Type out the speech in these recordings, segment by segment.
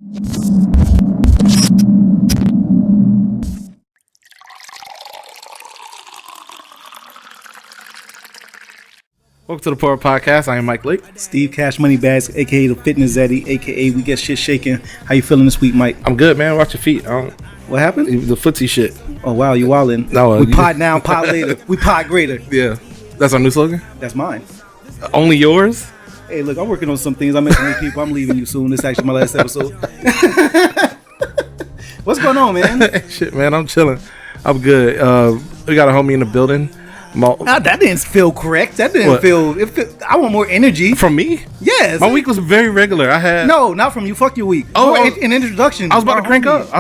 Welcome to the Power Podcast. I am Mike Lake. Steve Cash Money Bags, aka the Fitness Zaddy, aka We Get Shit Shaking. How you feeling this week, Mike? I'm good, man. Watch your feet. What happened? The footsie shit. Oh wow, you wildin'. No, we pod now, pod later. We pod greater. Yeah, that's our new slogan. That's mine. Only yours. Hey, look, I'm working on some things. I met some new people. I'm leaving you soon. This is actually my last episode. What's going on, man? Shit, man. I'm chilling. I'm good. We got a homie in the building. That didn't feel correct. That didn't feel. I want more energy from me. Yes, my week was very regular. I had not from you. Fuck your week. An introduction. I was about to crank up.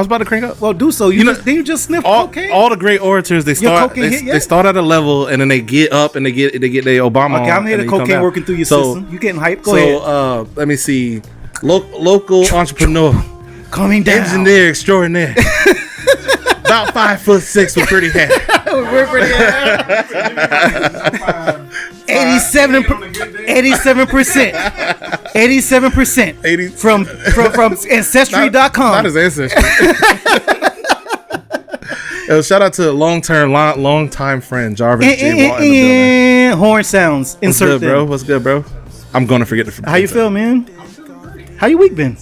Well, do so. Then you just sniff cocaine. All the great orators they start at a level and then they get up and they get their Obama. Okay, I'm here. The cocaine working through your system. You getting hyped? Go ahead. Let me see. Local entrepreneur, coming down. Engineer extraordinaire. About 5'6" with pretty hair. We're pretty hair. 87% from Ancestry.com. Not his ancestry. Shout out to long time friend Jarvis J-Walt in the building. Horn sounds. Insert them. What's good, bro? I'm gonna forget to forget. How you feel, man? How your week been?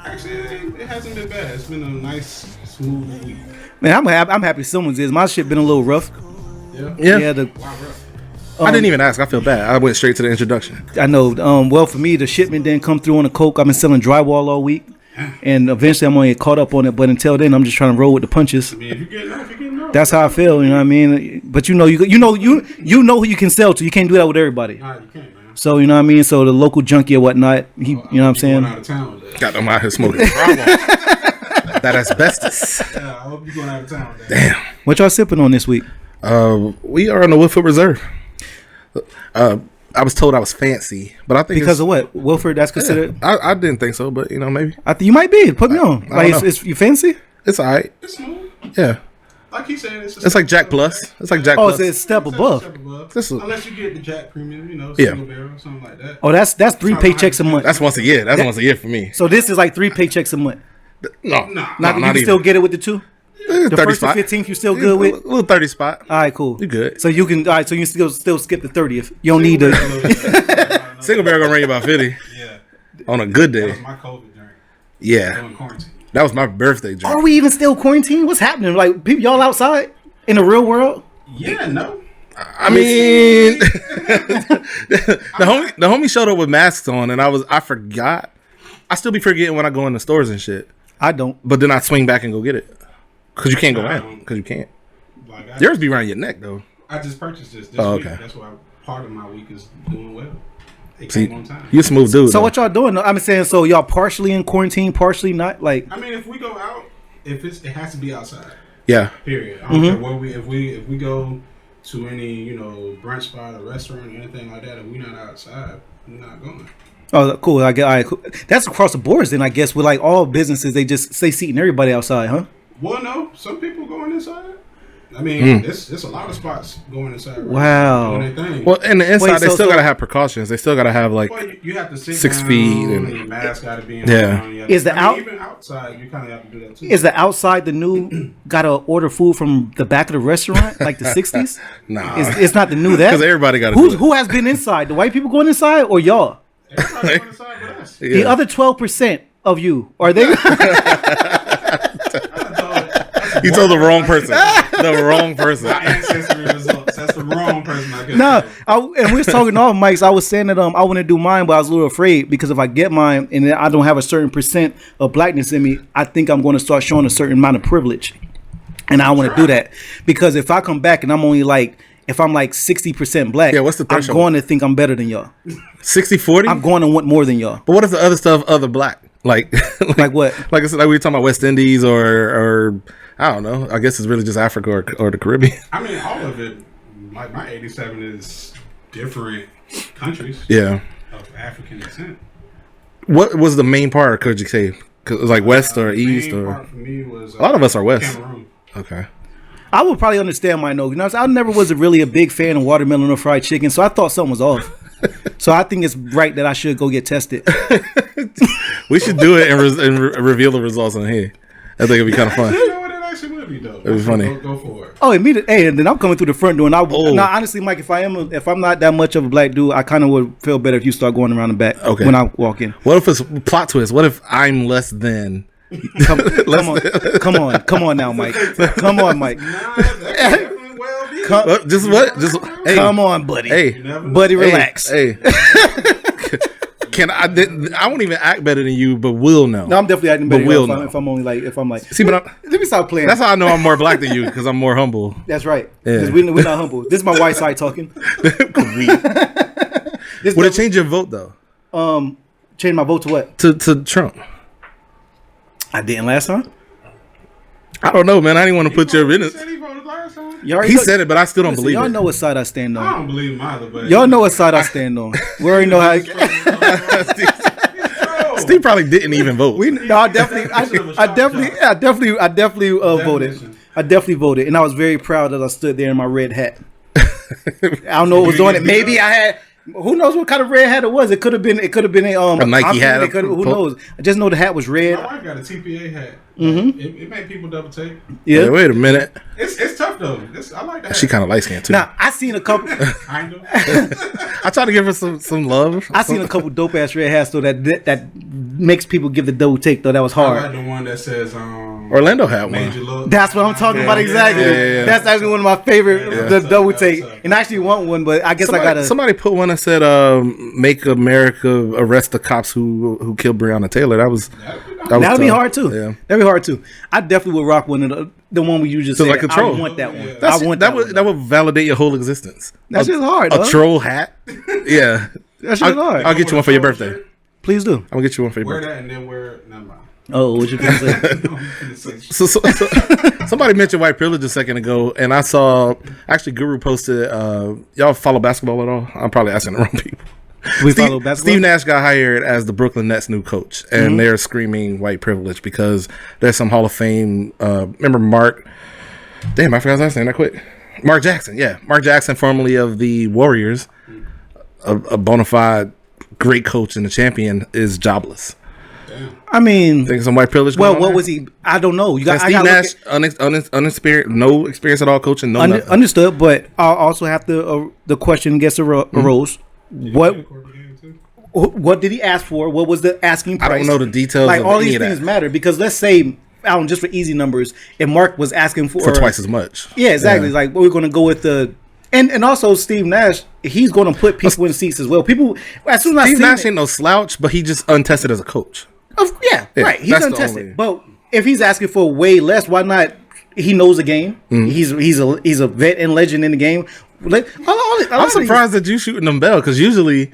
Actually, it hasn't been bad. It's been a nice, smooth week. Man, I'm happy someone's is. My shit been a little rough. Yeah. Wow, I didn't even ask. I feel bad. I went straight to the introduction. I know. Well, for me, the shipment didn't come through on the coke. I've been selling drywall all week, and eventually I'm gonna get caught up on it. But until then, I'm just trying to roll with the punches. I mean, if you're getting off. That's how I feel. You know what I mean? But you know who you can sell to. You can't do that with everybody. Nah, you can't, man. So you know what I mean. So the local junkie or whatnot, you know what I'm saying? Going out of town with that. Got them out here smoking. That asbestos. Yeah, I hope you're going out of town with that. Damn. What y'all sipping on this week? We are on the Woodford Reserve. I was told I was fancy, but I think because of what? Wilford, that's considered. Yeah, I didn't think so, but maybe. I think you might be. Put me on. Like, you fancy? It's alright. It's smooth. Yeah. Like he said, it's like Jack Plus. It's like Jack Plus. Oh, it's a step above. Unless you get the Jack Premium, single barrel, something like that. Oh, that's 3 paychecks a month. That's once a year. That's once a year for me. So this is like 3 paychecks a month. No, not you can still get it with the 2. The 30 first spot. to 15th, you still good with? A little 30 spot. All right, cool. You good? So you can. All right, so you still skip the 30th. You don't need to. Single barrel gonna ring about 50. Yeah. On a good day. That was my COVID drink. Yeah. During quarantine. That was my birthday drink. Are we even still quarantined? What's happening? Like people, y'all outside in the real world? Yeah, no. I mean, the homie showed up with masks on, and I forgot. I still be forgetting when I go in the stores and shit. I don't. But then I swing back and go get it. Because you can't go in. Because you can't. Yours be around your neck, though. I just purchased this week. That's why part of my week is doing well. It came on time. You a smooth dude. So what y'all doing? I'm saying, so y'all partially in quarantine, partially not? Like, I mean, if we go out, it has to be outside. Yeah. Period. I don't care where if we go to any, brunch spot or restaurant or anything like that, if we're not outside, we're not going. Oh, cool. I get. All right, cool. That's across the boards. Then I guess with like all businesses, they just say seating everybody outside, huh? Well, no. Some people going inside. I mean, it's a lot of spots going inside. Right? Wow. Well, in the inside, they still gotta have precautions. They still gotta have like you have to sit 6 down, feet and your mask gotta be in. Yeah. Even outside, you kind of have to do that too. Is the outside the new? Gotta order food from the back of the restaurant like the 60s? Nah, it's not the new that because everybody got. Who has been inside? The white people going inside or y'all? Everybody going inside with us. Yeah. The other 12% of you are they? You told the wrong person. The wrong person. My ancestry results. That's the wrong person. I guess. No, and we was talking off mics. I was saying that I want to do mine, but I was a little afraid because if I get mine and then I don't have a certain percent of blackness in me, I think I'm going to start showing a certain amount of privilege, and I want to do that because if I come back and I'm only like. If I'm like 60% black, what's the threshold? I'm going to think I'm better than y'all. 60-40? I'm going to want more than y'all. But what if the other stuff, other black? Like like what? Like I said, like we were talking about West Indies or I don't know. I guess it's really just Africa or the Caribbean. I mean, all of it. Like my 87 is different countries. Yeah. Of African descent. What was the main part? Could you say? Cause it was like West or East main or? Part for me was, a lot of us are West. Cameroon. Okay. I would probably understand my no. I never was really a big fan of watermelon or fried chicken, so I thought something was off. So I think it's right that I should go get tested. We should do it and reveal the results on here. I think it'd be kind of fun. You know what? It actually would be dope. It'd be funny. Go for it. Oh, immediately. Hey, and then I'm coming through the front door. And now, honestly, Mike, if I'm not that much of a black dude, I kind of would feel better if you start going around the back when I walk in. What if it's plot twist? What if I'm less than? Come on now, Mike. Come on, Mike. Come on, buddy. Hey, buddy, relax. Hey. I won't even act better than you, but we'll know. No, I'm definitely acting better. We'll if I'm like. See, but let me stop playing. That's how I know I'm more black than you because I'm more humble. That's right. Yeah. We're not humble. This is my white side talking. Would it change your vote though? Change my vote to what? To Trump. I didn't last time. I don't know, man. I didn't want to put your business. He said it, but I still don't believe y'all it. Y'all know what side I stand on. I don't believe him either, but y'all know what side I stand on. We already know how. Steve probably didn't even vote. I definitely voted. I definitely voted, and I was very proud that I stood there in my red hat. I don't know what was on it. Maybe I had. Who knows what kind of red hat it was? It could have been a Nike hat. Who knows? I just know the hat was red. My wife got a TPA hat. Mm-hmm. It made people double take. Yeah. Wait a minute. It's tough though. I like that. She kind of light skinned too. Now I seen a couple. Kind of. I tried to give her some love. I seen a couple dope ass red hats though that makes people give the double take though. That was hard. I like the one that says Orlando had one. That's what I'm talking about exactly. Yeah. That's actually one of my favorite. The double take, and I actually want one, but I guess I gotta. Somebody put one that said "Make America arrest the cops who killed Breonna Taylor." That'd be hard too. Yeah, that'd be hard too. I definitely would rock one of the one where you just say, like a troll. I want that one. Yeah. I want that would validate your whole existence. That's just hard. A troll hat. Yeah, that's just hard. I'll get you one for your birthday. Please do. I'm gonna get you one for your birthday. Wear that and then wear. Never mind. Oh, what you gonna say? so somebody mentioned white privilege a second ago, and I saw actually Guru posted. Y'all follow basketball at all? I'm probably asking the wrong people. Follow basketball. Steve Nash got hired as the Brooklyn Nets new coach, and they're screaming white privilege because there's some Hall of Fame. Remember Mark? Damn, I forgot his last name that quick. Mark Jackson, yeah, Mark Jackson, formerly of the Warriors, a bona fide great coach and a champion, is jobless. I mean, think some white privilege. Well, what was he? I don't know. You got Steve Nash, unexperienced, no experience at all coaching. No, understood. But I also have to. The question gets arose. What did he ask for? What was the asking price? I don't know the details. Like all these things matter because let's say, just for easy numbers, if Mark was asking for twice as much. Yeah, exactly. Yeah. Like we're going to go with the. And also Steve Nash, he's going to put people in seats as well. People as soon as Steve Nash ain't no slouch, but he just untested as a coach. Yeah, right. He's untested. But if he's asking for way less, why not? He knows the game. Mm-hmm. He's a vet and legend in the game. I'm surprised that you shooting them bell because usually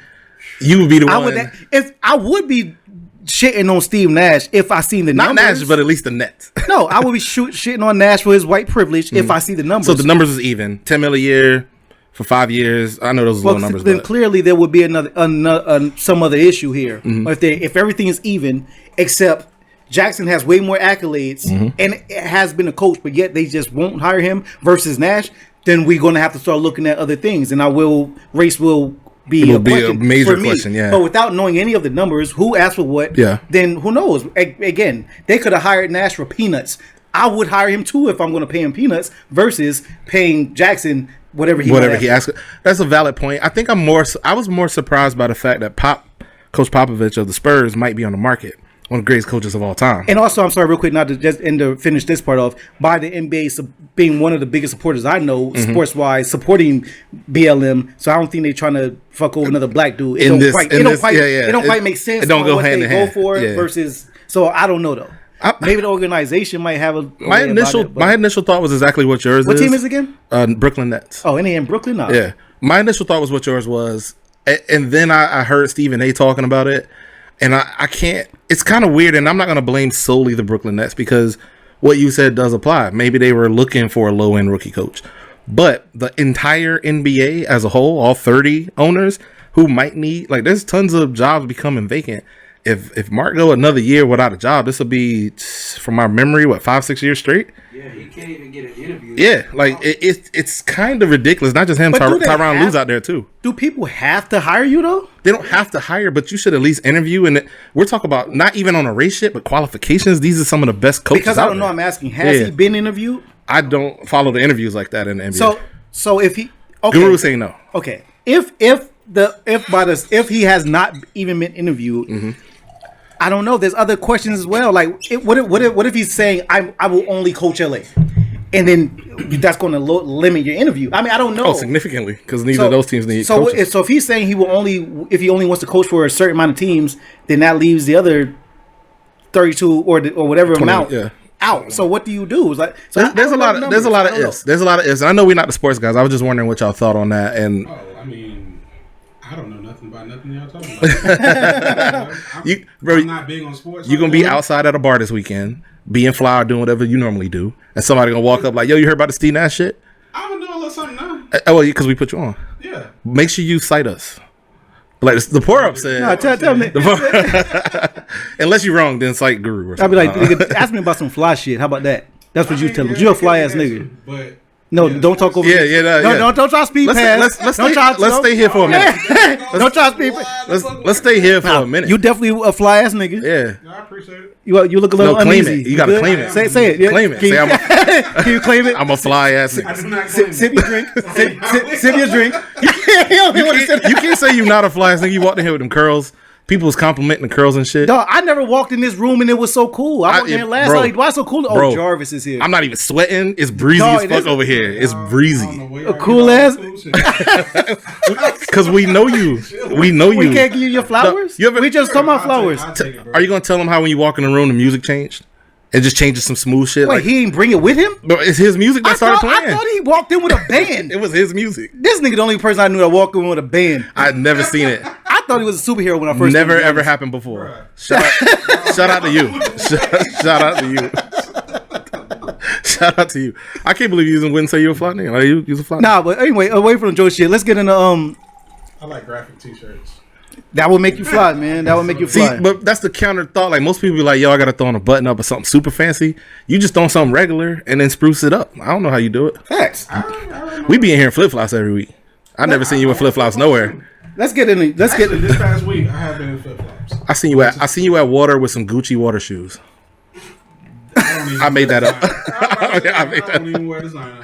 you would be the one. I would be shitting on Steve Nash if I seen the numbers. Not Nash, but at least the Nets. No, I would be shitting on Nash for his white privilege if I see the numbers. So the numbers is even. $10 million a year for 5 years. I know those are low numbers. Then clearly there would be some other issue here. Mm-hmm. If everything is even, except Jackson has way more accolades and has been a coach, but yet they just won't hire him versus Nash, then we're going to have to start looking at other things. And race will be a major question, yeah. But without knowing any of the numbers, who asked for what, then who knows? Again, they could have hired Nash for peanuts. I would hire him too if I'm going to pay him peanuts versus paying Jackson whatever he asked. That's a valid point. I think I was more surprised by the fact that Coach Popovich of the Spurs might be on the market. One of the greatest coaches of all time. And also, I'm sorry, real quick, not to just to finish this part off, by the NBA being one of the biggest supporters I know, sports-wise, supporting BLM. So I don't think they're trying to fuck over another black dude. It don't quite make sense. It don't go hand in hand. Go for versus. So I don't know though. Maybe the organization might have my initial thought was exactly what yours is. What team is it again? Brooklyn Nets. Oh, and they in Brooklyn now. Yeah, my initial thought was what yours was, and then I heard Stephen A. talking about it. And I can't, it's kind of weird, and I'm not going to blame solely the Brooklyn Nets because what you said does apply. Maybe they were looking for a low-end rookie coach. But the entire NBA as a whole, all 30 owners who might need, there's tons of jobs becoming vacant. If Mark go another year without a job, this will be, from my memory, 5-6 years straight? Yeah. Yeah, he can't even get an interview. Yeah, like it's kind of ridiculous. Not just him, But do they Tyronn Lue's have- out there too. Do people have to hire you though? They don't have to hire, but you should at least interview. And we're talking about not even on a race shit, but qualifications. These are some of the best coaches. Because I out don't know. there. I'm asking. Has Yeah. he been interviewed? I don't follow the interviews like that in the NBA. So if he okay, Guru saying no. okay, if he has not even been interviewed, Mm-hmm. I don't know. There's other questions as well. Like, what if he's saying I will only coach LA, and then that's going to limit your interview? I mean, I don't know. Oh, significantly, because neither of those teams need coaches. So if he's saying if he only wants to coach for a certain amount of teams, then that leaves the other 32 or whatever 20, amount yeah. out. So what do you do? It's like There's a lot of ifs. There's a lot of ifs. And I know we're not the sports guys. I was just wondering what y'all thought on that. And Oh, I mean, I don't know nothing about nothing y'all talking about. I'm not big on sports. you're gonna be outside at a bar this weekend, being fly or doing whatever you normally do, and somebody gonna walk up like, "Yo, you heard about the Steve Nash shit?" I'm gonna do a little something now. Oh, well, because we put you on. Yeah. Make sure you cite us. Like the pour up said. No, tell me. Unless you're wrong, then cite Guru. Or I'd something. be like, nigga, ask me about some fly shit. How about that? That's what you tell him. You're a fly ass nigga. But No, don't talk over. Yeah, me. yeah, No, don't try to speed past. let's Don't stay, try to- let's stay here for a minute. Don't try to speed past. Let's stay here for a minute. You definitely a fly ass nigga. Yeah. I appreciate it. You look a little No, claim uneasy. it. You gotta good? claim it. Say it. Yeah. Claim it. Can Say you, can you claim it? I'm a fly ass I nigga. do not claim Sip it. your drink. Sip your drink. You don't even want to sit You can't say you not a fly ass nigga. You walked in here with them curls. People was complimenting the curls and shit. Dog, I never walked in this room and it was so cool. I walked in here last bro, night. Why so cool? Oh, bro, Jarvis is here. I'm not even sweating. It's breezy Dog, as it fuck is- over here. It's I don't know breezy. where y'all cool get all ass- the cool shit. Because we know you. We know you. We can't give you your flowers. You ever- We just talking about I'll take- flowers. I'll take it, bro. Are you gonna tell him how when you walk in the room the music changed? It just changes some smooth shit. Wait, Like, he ain't bring it with him? but it's his music that started I playing. thought he walked in with a band. It was his music. This nigga the only person I knew that walked in with a band. I'd never seen it. I thought he was a superhero when I first Never met him. ever happened before. Shout out to you. Shout out to you. Shout out to you. I can't believe you wouldn't say you're a fly nigga. Like, you're a fly nigga. Nah, but anyway, away from the Joe shit, let's get into I like graphic t-shirts. that would make you fly, man. That would make you See, fly. but that's the counter thought. Like most people be like, yo, I gotta throw on a button up or something super fancy. You just throw on something regular and then spruce it up. I don't know how you do it. Facts. We be in here in flip flops every week. I never seen you in flip flops nowhere. Let's get in. Let's get. Actually, this past week, I have been in flip-flops. I seen you at Water with some Gucci water shoes. I made that up. I don't even wear designer.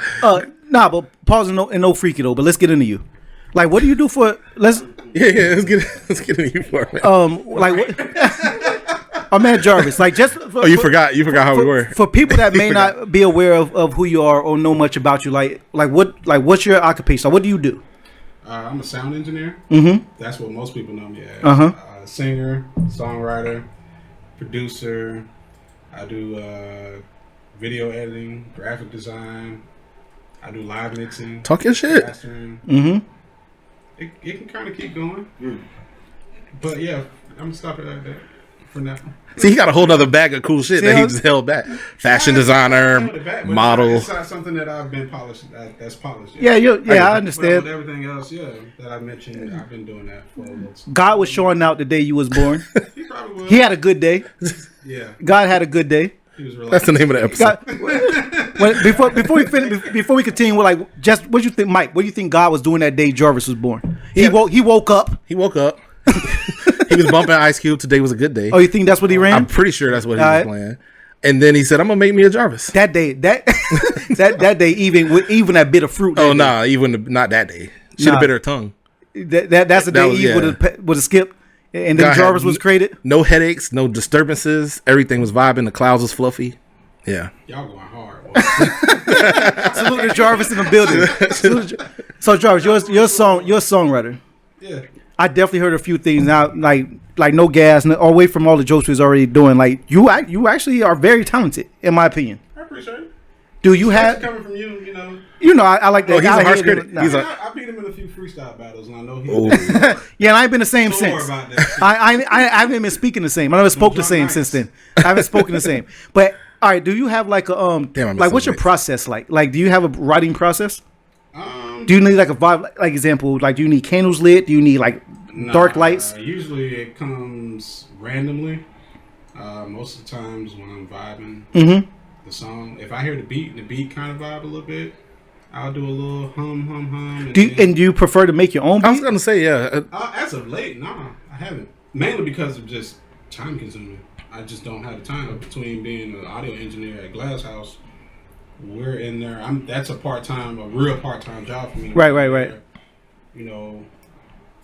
Nah, but pause and no freaky though. But let's get into you. Like, what do you do for? Let's Yeah, let's get into you for a minute. like what? I'm at Jarvis. Like just. Oh, you forgot how we were. For people that may forgot. not be aware of who you are or know much about you, like what's your occupation? Like, what do you do? I'm a sound engineer. Mm-hmm. That's what most people know me as. Uh-huh. Singer, songwriter, producer. I do video editing, graphic design. I do live mixing. Talk your shit. Mastering. Mm-hmm. It can kind of keep going. But yeah, I'm going to stop it like that for now. See, he got a whole other bag of cool shit that he just held back. Fashion designer, But model. It's not something that I've been polished. That's polished. Yeah, I But understand. with everything else, that I mentioned, I've been doing that for a little. God was showing out the day you was born. He probably will. He had a good day. Yeah, God had a good day. he was That's the relaxed. name of the episode. God, before we continue, we're like, just what do you think, Mike? What do you think God was doing that day Jarvis was born? He woke up. He woke up. He was bumping Ice Cube. Today was a good day. Oh, you think that's what he ran? I'm pretty sure that's what he was Alright. playing. And then he said, "I'm gonna make me a Jarvis." That day, that day, even that bit of fruit. Oh that nah, even not that day. Should have Nah. bit her tongue. day. That's the That day was- Eve yeah. would have skipped, and then God Jarvis had was created. No headaches, no disturbances. Everything was vibing. The clouds was fluffy. Yeah. Y'all going hard. Boy. Salute to Jarvis in the building. So Jarvis, you're a songwriter. Yeah. I definitely heard a few things now, like no gas, away from all the jokes he's already doing. Like you actually are very talented, in my opinion. I appreciate it. Do you That's have? coming from you, you know. I like that. Oh, he's guy a harsh here. critic. Nah. He's a- I beat him in a few freestyle battles, and I know he. Oh. Yeah, and I ain't been the same Sore since. about that shit. I haven't been speaking the same. I never spoke the John same Knights. since then. I haven't spoken the same. But all right, do you have like a Damn, I missed like what's some your weight. process like? Like, do you have a writing process? Um, Do you need like a vibe? Like example, like do you need candles lit? Do you need like dark lights? Usually it comes randomly. Most of the times when I'm vibing, Mm-hmm. the song. If I hear the beat and the beat kind of vibe a little bit, I'll do a little hum. Do you prefer to make your own beat? I was gonna say, yeah. As of late, nah, I haven't. Mainly because of just time consuming. I just don't have the time between being an audio engineer at Glass House. We're in there. That's a real part-time job for me. Right. You know,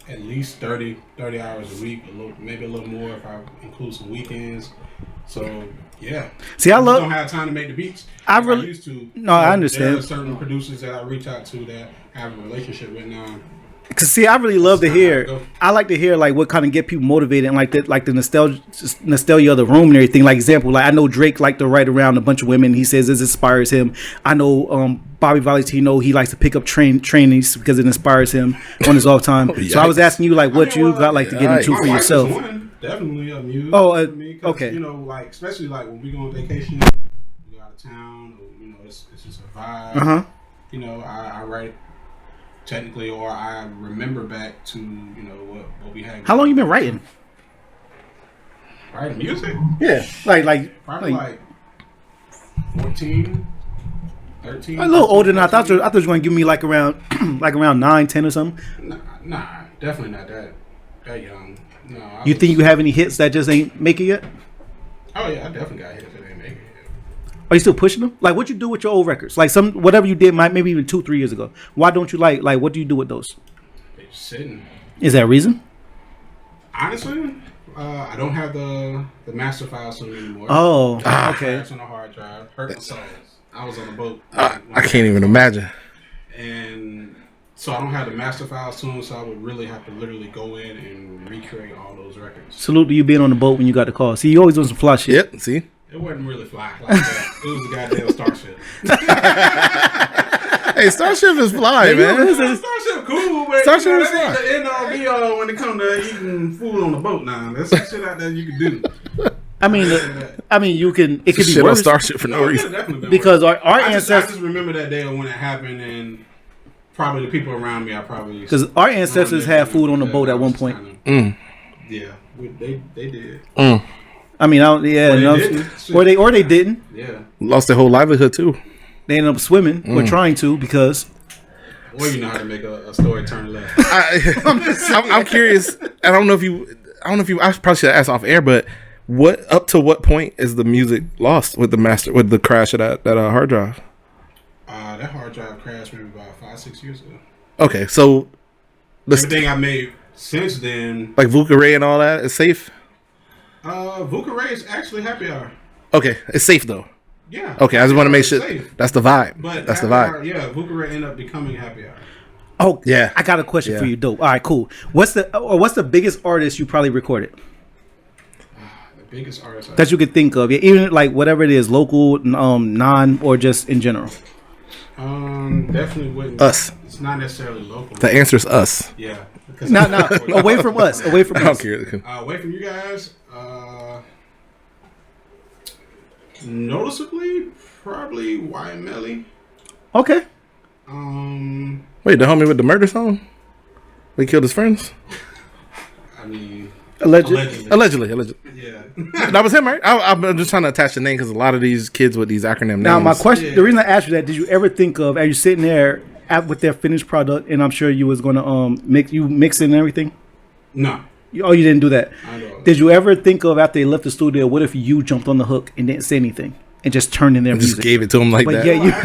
at least 30 hours a week, maybe a little more if I include some weekends. So yeah. See, I don't have time to make the beats. I used to. No, I understand. There are certain producers that I reach out to that I have a relationship with now. Cause see, I really love to hear. I like to hear like what kind of get people motivated and like the nostalgia of the room and everything. Like example, like I know Drake like to write around a bunch of women. He says this inspires him. I know Bobby Valentino, he likes to pick up trainees because it inspires him on his off time. So I was asking you like what you got like to get into for yourself. Definitely a music. Okay. You know, like especially like when we go on vacation, we go out of town, or, you know, it's just a vibe. You know, I write. Technically, or I remember back to, you know, what we had. How long you been writing? Writing music? Yeah, like probably like 14, 13. A little older than I thought. I thought you were going to give me like around 9, 10 or something. Nah, definitely not that young. No. You think you have any hits that just ain't make it yet? Oh yeah, I definitely got hits that ain't make it yet. Are you still pushing them? Like, what you do with your old records? Like whatever you did, maybe even 2-3 years ago. Why don't you like what do you do with those? They're just sitting. Is that a reason? Honestly, I don't have the master file soon anymore. Oh, okay. It's on a hard drive. Hurt my soul. I was on the boat. I can't even imagine. And so I don't have the master file soon, so I would really have to literally go in and recreate all those records. Salute to you being on the boat when you got the call. See, you always doing some fly shit. Yep, see? It wasn't really fly like that. It was a goddamn Starship. Hey, Starship is fly, man. Starship cool, but Starship is that ain't the end all be all when it comes to eating food on the boat now. There's some shit out there you can do. I mean, you can. It could be shit worse. on Starship for no reason. Because our ancestors. I just remember that day when it happened, and probably the people around me. Because our ancestors had food on the boat at one point. Yeah, they did. I mean, or they didn't. Yeah, lost their whole livelihood too. They ended up swimming or trying to because. Or you know how to make a story turn left. I'm curious. I don't know if you. I probably should ask off air, but up to what point is the music lost with the crash of that hard drive? That hard drive crashed maybe about 5-6 years ago. Okay, so everything I made since then, like Vuka Ray and all that, is safe. Vuka Ray is actually happy hour. Okay, it's safe though. Yeah. Okay, I just want to make sure that's the vibe. But that's the vibe. Hour, yeah, Vuka Ray ended up becoming happy hour. Oh yeah, I got a question for you, dope. All right, cool. What's the biggest artist you probably recorded? The biggest artist that you could think of, even like whatever it is, local, non, or just in general. Definitely wouldn't. Us. It's not necessarily local. The answer is us. Yeah. No, away from us. Away from us. I don't care. Away from you guys. Noticeably, probably YMLE. Okay. Wait, the homie with the murder song? We killed his friends? I mean, allegedly. Yeah. That was him, right? I'm just trying to attach the name because a lot of these kids with these acronym names. Now, my question, the reason I asked you that, did you ever think of, are you sitting there with their finished product, and I'm sure you was going to mix it and everything? No. You didn't do that. I know. Did you ever think of, after they left the studio, what if you jumped on the hook and didn't say anything and just turned in their music? Just gave it to them like that. Yeah, you I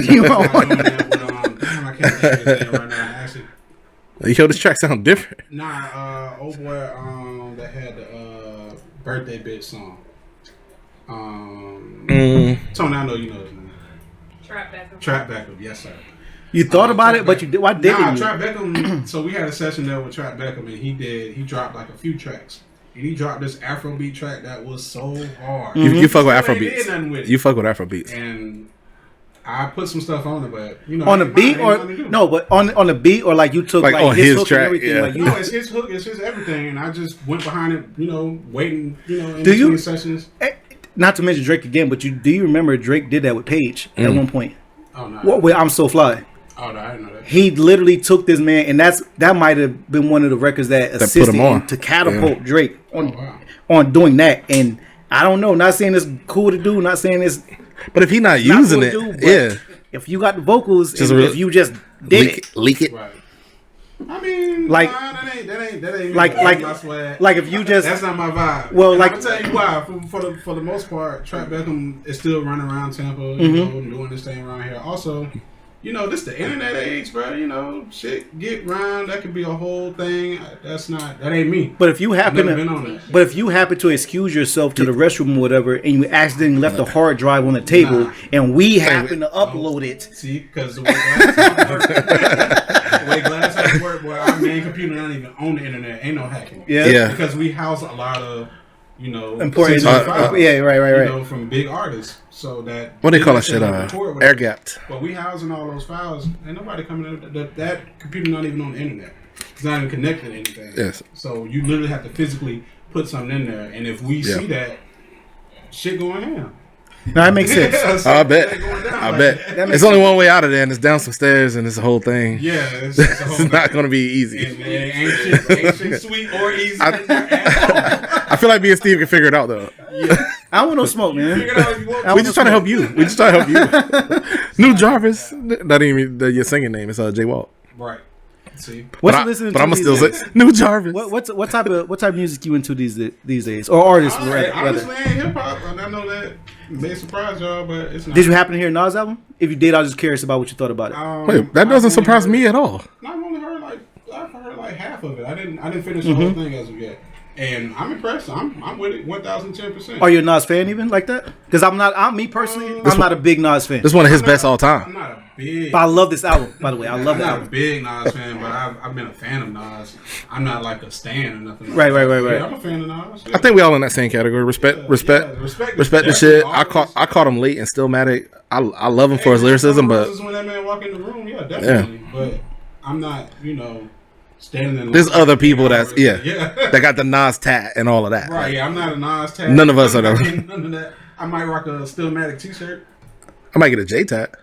can't think of his name right now. Actually, yo, this track sound different. Nah, old boy, that had the birthday bitch song. Tony, I know you know his name. Trap Beckham, yes sir. You thought about it, but you did. Why didn't you? Trap Beckham. So we had a session there with Trap Beckham, and he dropped like a few tracks. And he dropped this Afrobeat track that was so hard. You fuck with Afrobeats. You fuck with Afrobeats. And I put some stuff on it, but you know, on the beat or no, but on the beat or like you took like on his hook track, and everything. yeah. Like no, it's his hook, it's his everything, and I just went behind it, you know, waiting, you know, in between sessions. Not to mention Drake again, but do you remember Drake did that with Paige at one point? Oh no, What? I'm So Fly. Oh no, I didn't know that. He literally took this man, and that might have been one of the records that assisted him to catapult Drake on doing that. And I don't know, not saying it's cool to do, not saying it's But if he's not Not using what it, do, but yeah, If you got the vocals, Just and real- if you just did leak it. Right. I mean, Like- nah, that ain't me. Like- That's my swag. like if you just That's not my vibe. Well, And like- I'm gonna tell you why. For the most part, Trap Beckham is still running around Tampa, Mm-hmm. you know, and doing this thing around here. Also, you know, this the internet age, bro. You know, shit get round. That could be a whole thing. That ain't me. But if you happen Never been on to, it. but if you happen to excuse yourself to the restroom or whatever, and you accidentally left the hard drive on the table, Nah. and we happen to upload it, See, because the way Glass work, the way Glass work, boy, our main computer not even on the internet. Ain't no hacking. Yeah. Because we house a lot of, you know, important. sensitive files, Yeah, right. You know, from big artists. So that What do they call that they shit? record with Air it. gapped. But we housing all those files. Ain't nobody coming in. That computer not even on the internet. It's not even connected to anything. Yes. So you literally have to physically put something in there. And if we see that, shit going down. no, that makes sense. I bet. I I bet. It's only one way out of there, and it's down some stairs, and it's a whole thing. Yeah, it's a whole It's not going to be easy. And it ain't shit sweet or easy at all. I feel like me and Steve can figure it out, though. I don't want no smoke, man. Figure it out if you want I to. We just trying to help you. We just trying to help you. New Jarvis. That ain't even your singing name. It's J-Walt. Right. See? What But, you listening but to I'm going these to still days? say New Jarvis. What type of music you into these days, or artists rather? Honestly, ain't hip hop, and I know that may surprise y'all, but it's not. Did you happen to hear Nas album? If you did, I was just curious about what you thought about it. Wait, that doesn't surprise me at all. I've only heard like half of it. I didn't finish the whole thing as of yet, and I'm impressed. I'm with it 1,010%. Are you a Nas fan even like that? Because I'm not. Me personally, I'm not a big Nas fan. This is one of his best all I'm time. not a big. But I love this album. By the way, I love I'm that not a album. big Nas fan, but I've been a fan of Nas. I'm not like a stan or nothing. Like Right. that. Yeah, I'm a fan of Nas. Yeah. I think we all in that same category. Respect Yeah, the respect shit. definitely I caught him late and Stillmatic. I love him for his lyricism, but when that man walk in the room, yeah, definitely. But I'm not, standing in. there's line. other people that's Yeah. that got the Nas tat and all of that. Right, yeah, I'm not a Nas tag. None of us are though. None of that. I might rock a Stillmatic t-shirt. I might get a J tat.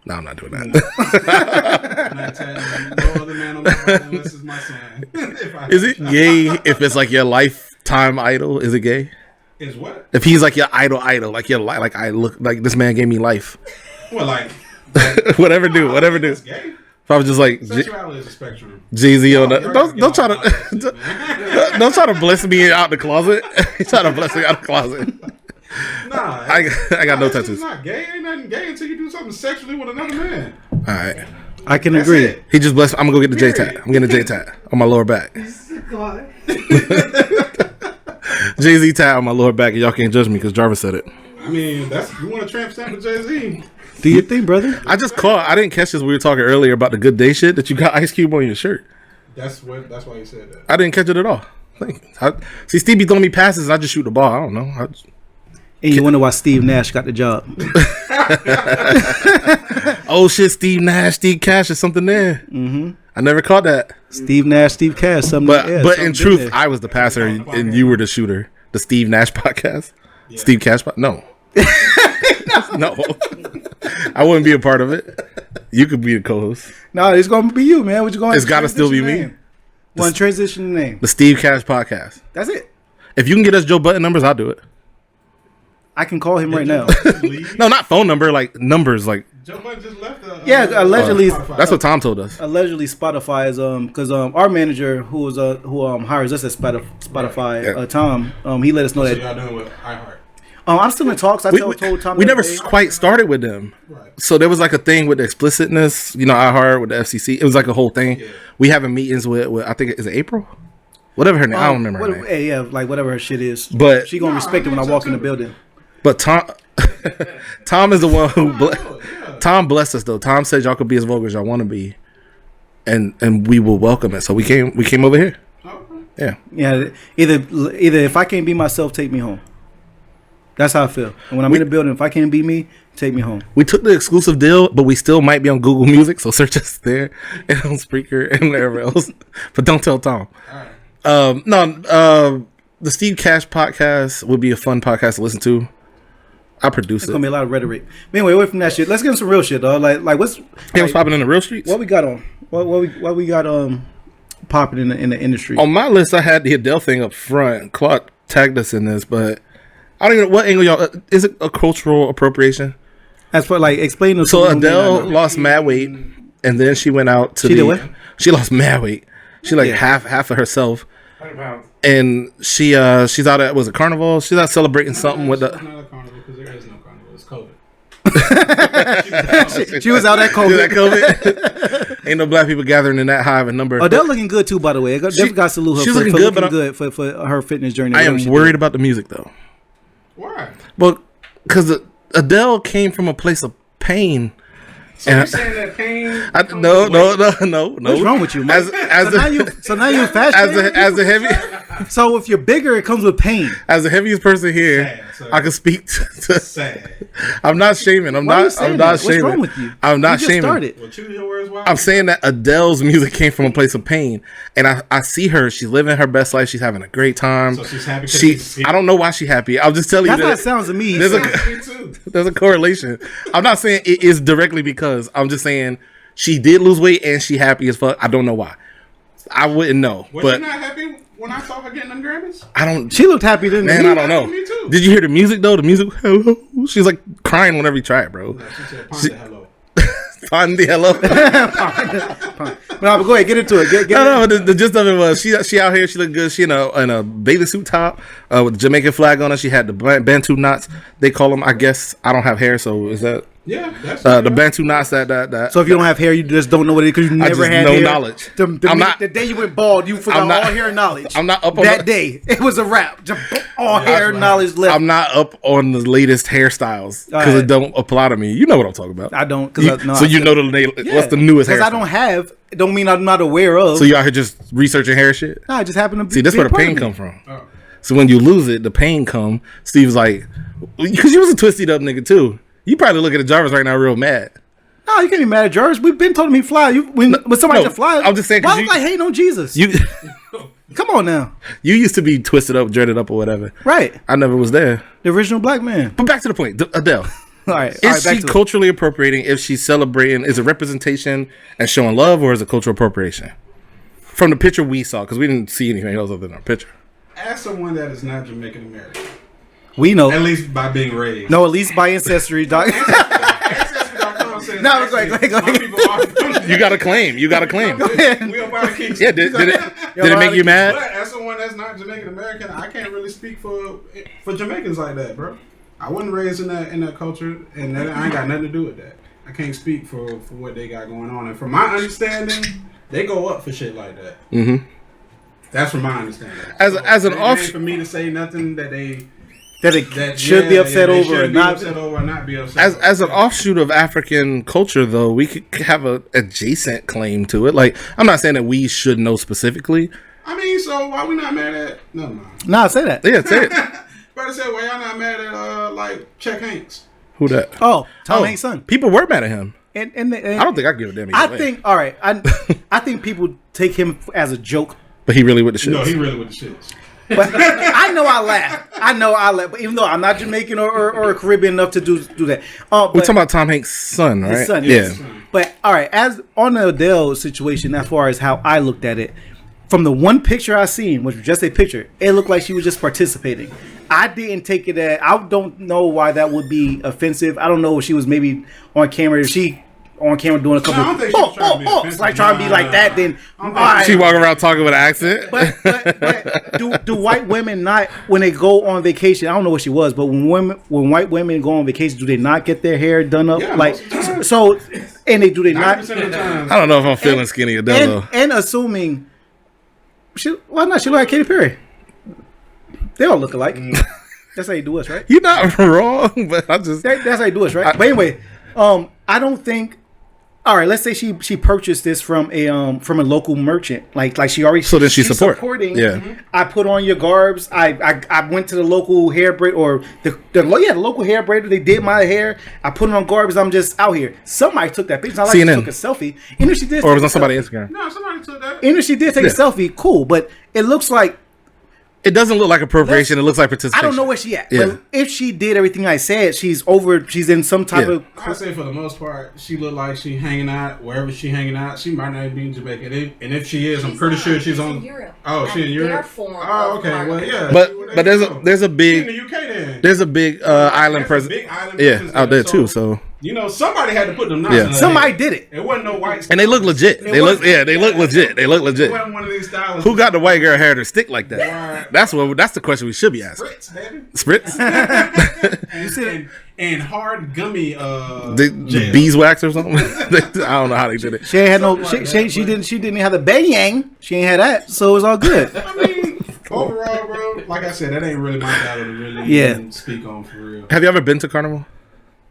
No, I'm not doing that. I'm not tagging no other man on my body unless it's my son. Is it gay if it's like your lifetime idol? Is it gay? Is what? If he's like your idol, like like I look like this man gave me life. Well, like whatever do. It's gay. If I was just like Sexuality is a spectrum. Jay-Z on Y'all the gotta don't get try off my to shit, man. don't try to bless me out the closet. Try to bless me out the closet. Nah, I got no it's tattoos. just not gay. Ain't nothing gay until you do something sexually with another man. All right. I can That's agree. it. He just blessed. I'm gonna go get the J tat. I'm getting a J tat on my lower back. Jay-Z tat on my lower back, and y'all can't judge me because Jarvis said it. I mean, you want to tramp stamp with Jay-Z? Do your thing, brother. I just caught. I didn't catch this. We were talking earlier about the Good Day shit that you got Ice Cube on your shirt. That's why you said that. I didn't catch it at all. See, Steve be throwing me passes, and I just shoot the ball. I don't know. And you wonder why Steve Nash got the job. Oh shit, Steve Nash, Steve Cash, or something there. Mm-hmm. I never caught that. Steve Nash, Steve Cash, something. But yeah, but something in truth, there. I was the passer, and you were the shooter. The Steve Nash podcast, Steve Cash. No, no, I wouldn't be a part of it. You could be a co-host. No, it's gonna be you, man. What you going? It's gotta still be me. One transition name. The Steve Cash podcast. That's it. If you can get us Joe Button numbers, I'll do it. I can call him right now. No, not phone number, like numbers. Like Joe Budden just left. Yeah, allegedly. that's what Tom told us. Allegedly, Spotify is because our manager who hires us at Spotify, Yeah. Tom, he let us know So that y'all doing with iHeart? I'm still in talks. I told Tom We the never other day. quite started with them. Right. So there was like a thing with the explicitness, I heard with the FCC. It was like a whole thing. Yeah. We having meetings with I think is it April, whatever her name. I don't remember her name. Yeah, like whatever her shit is. But she gonna respect it when I walk in the September. building. But Tom is the one who Yeah. Tom blessed us though. Tom said y'all could be as vulgar as y'all want to be, and we will welcome it. So we came over here. Okay. Yeah. Yeah, either if I can't be myself, take me home. That's how I feel. And when I'm in the building, if I can't be me, take me home. We took the exclusive deal, but we still might be on Google Music. So search us there and on Spreaker and wherever else. But don't tell Tom. All right. The Steve Cash podcast would be a fun podcast to listen to. I produce It's it. gonna be a lot of rhetoric. But anyway, away from that shit. Let's get into some real shit, dog. Like what's What's popping in the real streets? what we got on? What we got popping in the industry? On my list, I had the Adele thing up front. Clark tagged us in this, but I don't even know what angle y'all. Is it a cultural appropriation? As for like explain the. So Adele lost mad weight, and then she went out to. She did what? She lost mad weight. She like half of herself. 100 pounds. And she's out at was it Carnival? She's out celebrating something with the. It's not a carnival because there is no carnival. It's COVID. She was out at COVID. Ain't no black people gathering in that high of a number. Adele looking good too, by the way. Definitely got to salute her. She's for looking good, but for her fitness journey. I am worried about the music though. Why? Well, because Adele came from a place of pain. So you're saying that pain? No. What's wrong with you, man? So now you fast. As a heavy. So if you're bigger, it comes with pain. As the heaviest person here, I can speak to. Sad. I'm not shaming. I'm not shaming. What's wrong with you? I'm not you shaming. Started. Well, choose your words wisely. I'm saying that Adele's music came from a place of pain, and I see her. She's living her best life. She's having a great time. So she's happy. I don't know why she's happy. I'll just tell you That's that how it sounds to me. there's a correlation. I'm not saying it is directly because I'm just saying she did lose weight and she happy as fuck. I don't know why. I wouldn't know. Was but she not happy when I saw her getting them Grammys? I don't. She looked happy, didn't Man, she? I don't know. Me too. Did you hear the music though? The music, hello. She's like crying whenever you try it, bro. No, she said, "Ponda, hello." Find the hello. No, but go ahead, get into it. Get No, the gist of it was she out here. She looked good. She in a bathing suit top with the Jamaican flag on it. She had the Bantu knots. They call them. I guess I don't have hair, so is that Yeah, that's the Bantu knots? That. So if you don't have hair, you just don't know what it is because you never just had no hair. knowledge. The day you went bald, you forgot all hair knowledge. I'm not up on that day. It was a wrap. Just all hair knowledge left. I'm not up on the latest hairstyles because it don't apply to me. You know what I'm talking about. I don't. So you know what's the newest hair? Because I don't have. It don't mean I'm not aware of. So you out here just researching hair shit? No, I just happen to be. See, that's where the pain come from. Oh. So when you lose it, the pain come. Steve's like, because you was a twisted up nigga too. You probably look at Jarvis right now real mad. No, you can't be mad at Jarvis. We've been told him he fly. When somebody fly, I'm just saying. Why was I hating on Jesus? Come on now. You used to be twisted up, dreaded up, or whatever. Right. I never was there. The original black man. But back to the point. Adele. All right. Is she culturally appropriating if she's celebrating? Is it representation and showing love, or is it cultural appropriation? From the picture we saw, because we didn't see anything else other than our picture. As someone that is not Jamaican American, we know. At least by being raised. No, at least by ancestry, dog. No, go ahead. You got to claim. You got to claim. We don't buy the kinks. Yeah, did it make you mad? But as someone that's not Jamaican American, I can't really speak for Jamaicans like that, bro. I wasn't raised in that culture, and I ain't got nothing to do with that. I can't speak for what they got going on. And from my understanding, they go up for shit like that. Mm-hmm. That's from my understanding. As an offshoot, for me to say nothing that they should be upset over or not be upset. As an offshoot of African culture, though, we could have a adjacent claim to it. Like, I'm not saying that we should know specifically. I mean, so why we not mad at? No. Nah, say that. Yeah, say it. But I said, why y'all not mad at like Chet Hanks? Who that? Oh, Tom Hanks' son. People were mad at him. And I don't think I give a damn. I think all right. I think people take him as a joke. But he really with the shits. No, he really with the shits. But I know I laugh. But even though I'm not Jamaican or Caribbean enough to do that. We're talking about Tom Hanks' son, right? His son, yeah. But all right, as on the Adele situation, as far as how I looked at it, from the one picture I seen, which was just a picture, it looked like she was just participating. I didn't take it as, I don't know why that would be offensive. I don't know if she was maybe on camera. If she on camera doing a couple, it's like trying to be like that. Then she walking around talking with an accent. But do white women not, when they go on vacation? I don't know what she was, but when white women go on vacation, do they not get their hair done up? Yeah, like so, and they not? I don't know if I'm feeling skinny Adele. And assuming, why not? She look like Katy Perry. They all look alike. That's how you do us, right? You're not wrong, but that's how you do us, right? But anyway, I don't think. All right, let's say she purchased this from a local merchant, like she already. So then she's supporting. Yeah. Mm-hmm. I put on your garbs. I went to the local hair braid or the local hair braider. They did my hair. I put it on garbs. I'm just out here. Somebody took that picture. It's not like CNN. she took a selfie. Even if she did, or was on somebody's Instagram. No, somebody took that. Even if she did take a selfie, cool. But it looks like It doesn't look like appropriation. It looks like participation. I don't know where she at. Yeah. But if she did everything I said, she's in some type of. I say for the most part, she look like she hanging out wherever she hanging out. She might not even be in Jamaica, and if she is, I'm pretty sure she's on. Europe. Oh, she in Europe. Oh, okay. Well, yeah. But there's a big in the UK then. There's a big island presence. Yeah, out there too. So somebody had to put them knots in her Somebody head. did it. It wasn't no white. and they look legit. They look legit. They look It legit. wasn't one of these styles. Who got the white girl hair to stick like that? Right. That's the question we should be asking. Spritz, baby. Spritz? and hard gummy the beeswax or something. I don't know how they did it. She ain't had no. She didn't have the bang yang. She ain't had that, so it was all good. I mean, overall, bro, like I said, that ain't really my style to really speak on for real. Have you ever been to Carnival?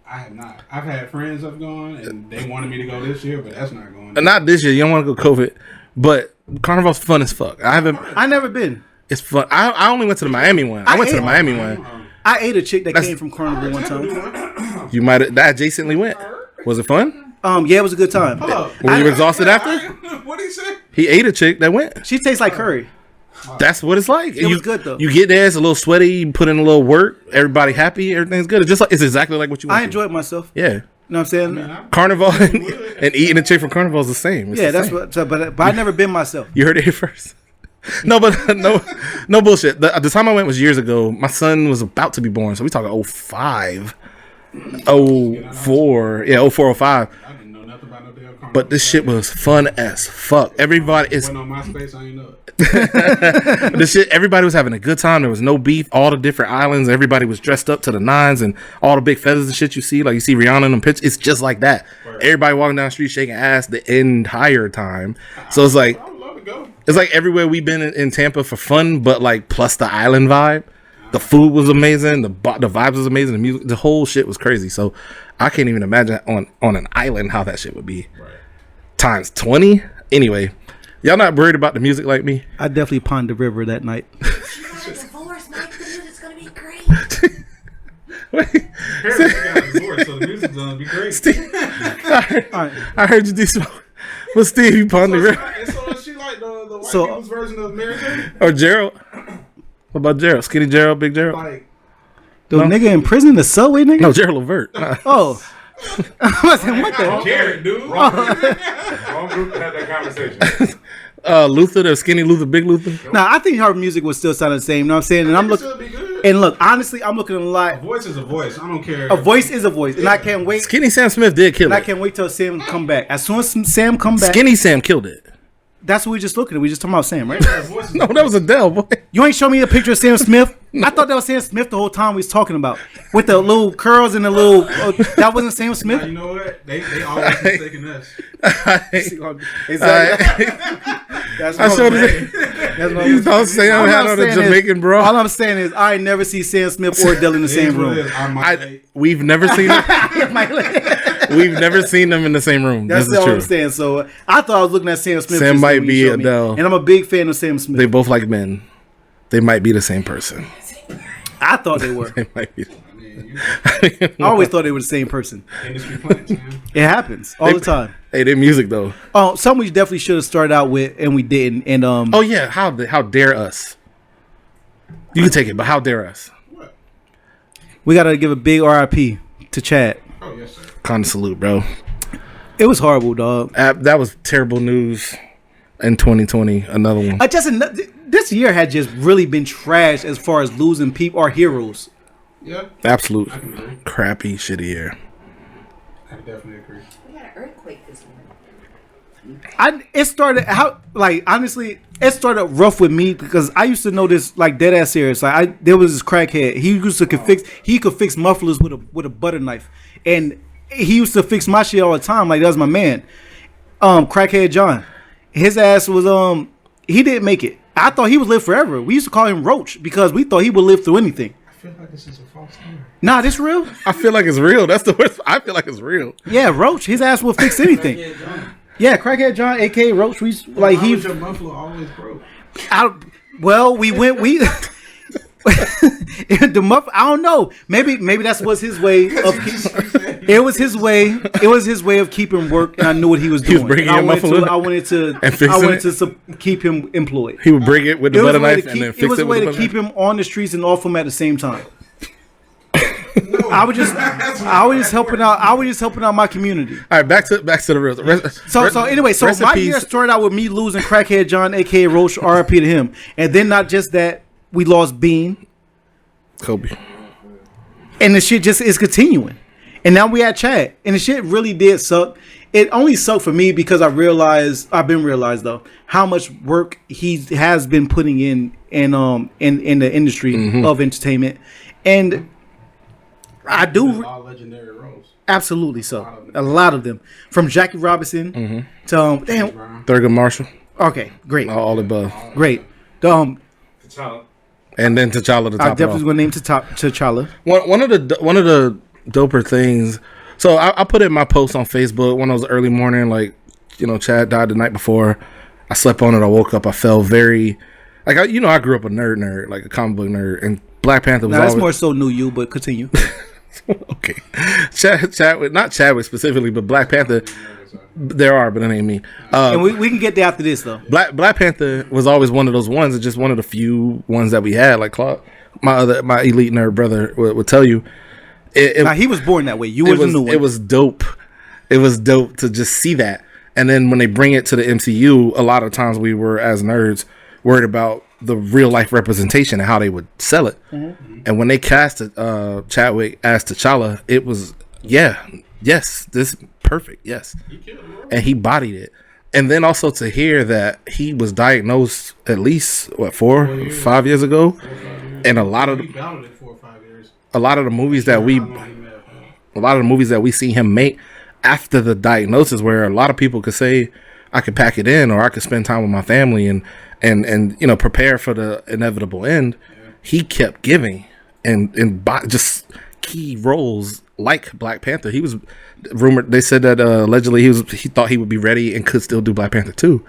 I have not. I've had friends have gone, and they wanted me to go this year, but that's not going. Not this year. You don't want to go COVID, but Carnival's fun as fuck. I never been. It's fun. I only went to the Miami one. I went to the Miami one. I ate a chick that came from Carnival one time. You might have that adjacently went. Was it fun? Yeah, it was a good time. Were you exhausted after? What did he say? He ate a chick that went. She tastes like curry. That's what it's like. It was good though. You get there, it's a little sweaty. You put in a little work. Everybody happy. Everything's good. It's exactly like what you want. I enjoyed myself. Yeah. You know what I'm saying? Carnival and eating a chick from Carnival is the same. It's yeah, the that's same. what. So, but I never been myself. You heard it here first. No, but no bullshit. The time I went was years ago. My son was about to be born, so we talking 05, 04, yeah, 04, 05. I didn't know nothing about no damn Carnival. But this shit was fun as fuck. Everybody is went on MySpace. I ain't know it. this shit. Everybody was having a good time. There was no beef. All the different islands. Everybody was dressed up to the nines and all the big feathers and shit you see. Like you see Rihanna in them pictures. It's just like that. Right. Everybody walking down the street shaking ass the entire time. So it's like. Go. It's like everywhere we've been in Tampa for fun, but like plus the island vibe. The food was amazing. The vibes was amazing. The music, the whole shit was crazy. So I can't even imagine on an island how that shit would be. Right. Times 20. Anyway, y'all not worried about the music like me? I definitely pond the river that night. Divorce, Mike. The music's gonna be great. Wait. Apparently they got divorced, so the music's gonna be great. Steve, I heard you do smoke. But Steve, you pond the river. So is she like the white people's version of Mary Jane? Or Gerald? What about Gerald? Skinny Gerald, Big Gerald? Like the nigga in prison, the subway nigga? No, Gerald Levert. Oh. I was saying, what the hell? Garrett, dude. Wrong group to have that conversation. Luther, the skinny Luther, big Luther. Nah, I think her music would still sound the same. You know what I'm saying? And I'm looking. And look, honestly, I'm looking a lot. A voice is a voice. I don't care. A voice is a voice, and I can't wait. Skinny Sam Smith did kill And it. I can't wait till Sam come back. As soon as Sam come back, Skinny Sam killed it. that's what we just looking at. We just talking about Sam, right? No, that was Adele, boy. You ain't show me a picture of Sam Smith. I thought that was Sam Smith the whole time we was talking about, with the little curls and the little. That wasn't Sam Now, Smith. you know what? They always mistaken us. Exactly. That's I what showed I'm saying. it. That's what You I'm don't say I All had I'm on a saying is- Jamaican bro. All I'm saying is I ain't never see Sam Smith or Adele in the same room. We've never seen them. We've never seen them in the same room. That's This is all true. I'm saying. So I thought I was looking at Sam Smith. Sam just might when be you showed me. Adele. And I'm a big fan of Sam Smith. They both like men. They might be the same person. I thought they were. They might be. I always thought they were the same person. Industry plants, man. It happens all the time. Hey, their music though. Oh, something we definitely should have started out with, and we didn't. And Oh yeah, how dare us? You can take it, but how dare us? What? we gotta give a big RIP to Chad. Oh yes, sir. Con salute, bro. It was horrible, dog. That was terrible news in 2020. Another one. This year had just really been trash as far as losing people, our heroes. Yeah. Absolute I can agree. crappy, shitty year. I can definitely agree. We had an earthquake this morning. It started honestly, it started rough with me because I used to know this like dead ass serious. Like there was this crackhead. He used to could fix mufflers with a butter knife, and he used to fix my shit all the time. Like that was my man, crackhead John. His ass was he didn't make it. I thought he would live forever. We used to call him Roach because we thought he would live through anything. I feel like this is a false story. Nah, this real. I feel like it's real. That's the worst. I feel like it's real. Yeah, Roach. His ass will fix anything. Yeah, crackhead John, aka Roach. We like Why he. was your muffler always broke? We the muff. I don't know. Maybe that was his way of. It was his way. It was his way of keeping work, and I knew what he was doing. was bringing And him up a little I wanted to. and fixing I wanted it? to keep him employed. He would bring it with the It was butter a way knife to and then keep. fix It was it a with way the to butter keep knife. him on the streets and off him at the same time. I was just helping out. I was just helping out my community. All right, back to the real. So anyway, so my year started out with me losing crackhead John, aka Roach, R.I.P. to him, and then not just that, we lost Bean, Kobe. and the shit just is continuing. And now we had Chad, and the shit really did suck. It only sucked for me because I've been realized though how much work he has been putting in the industry of entertainment, and I do All legendary roles. absolutely so. A lot of them, from Jackie Robinson to Thurgood Marshall, okay, great, all above, great. T'Challa. and then T'Challa to I top it definitely off. going to name T'Challa. One of the doper things. So I put it in my post on Facebook one of those early morning, like, you know, Chad died the night before. I slept on it. I woke up. I felt very, like, I grew up a nerd, like a comic book nerd, and Black Panther was Now that's always more so new you, but continue. okay. Chadwick, not Chadwick specifically, but Black Panther. There are, but it ain't me. And we can get there after this though. Black Panther was always one of those ones. It's just one of the few ones that we had. Like Claude, my elite nerd brother would tell you. Now he was born that way. You was a new one. It was dope. It was dope to just see that. And then when they bring it to the MCU, a lot of times we were, as nerds, worried about the real life representation and how they would sell it. And when they casted Chadwick as T'Challa, it was this perfect, yes. And he bodied it. And then also to hear that he was diagnosed at least 4 or 5 years ago, and a lot of He battled it 4 or 5 years. a lot of the movies that we see him make after the diagnosis, where a lot of people could say I could pack it in, or I could spend time with my family and you know, prepare for the inevitable end. He kept giving and just key roles like Black Panther. He was rumored. They said that allegedly he thought he would be ready and could still do Black Panther 2.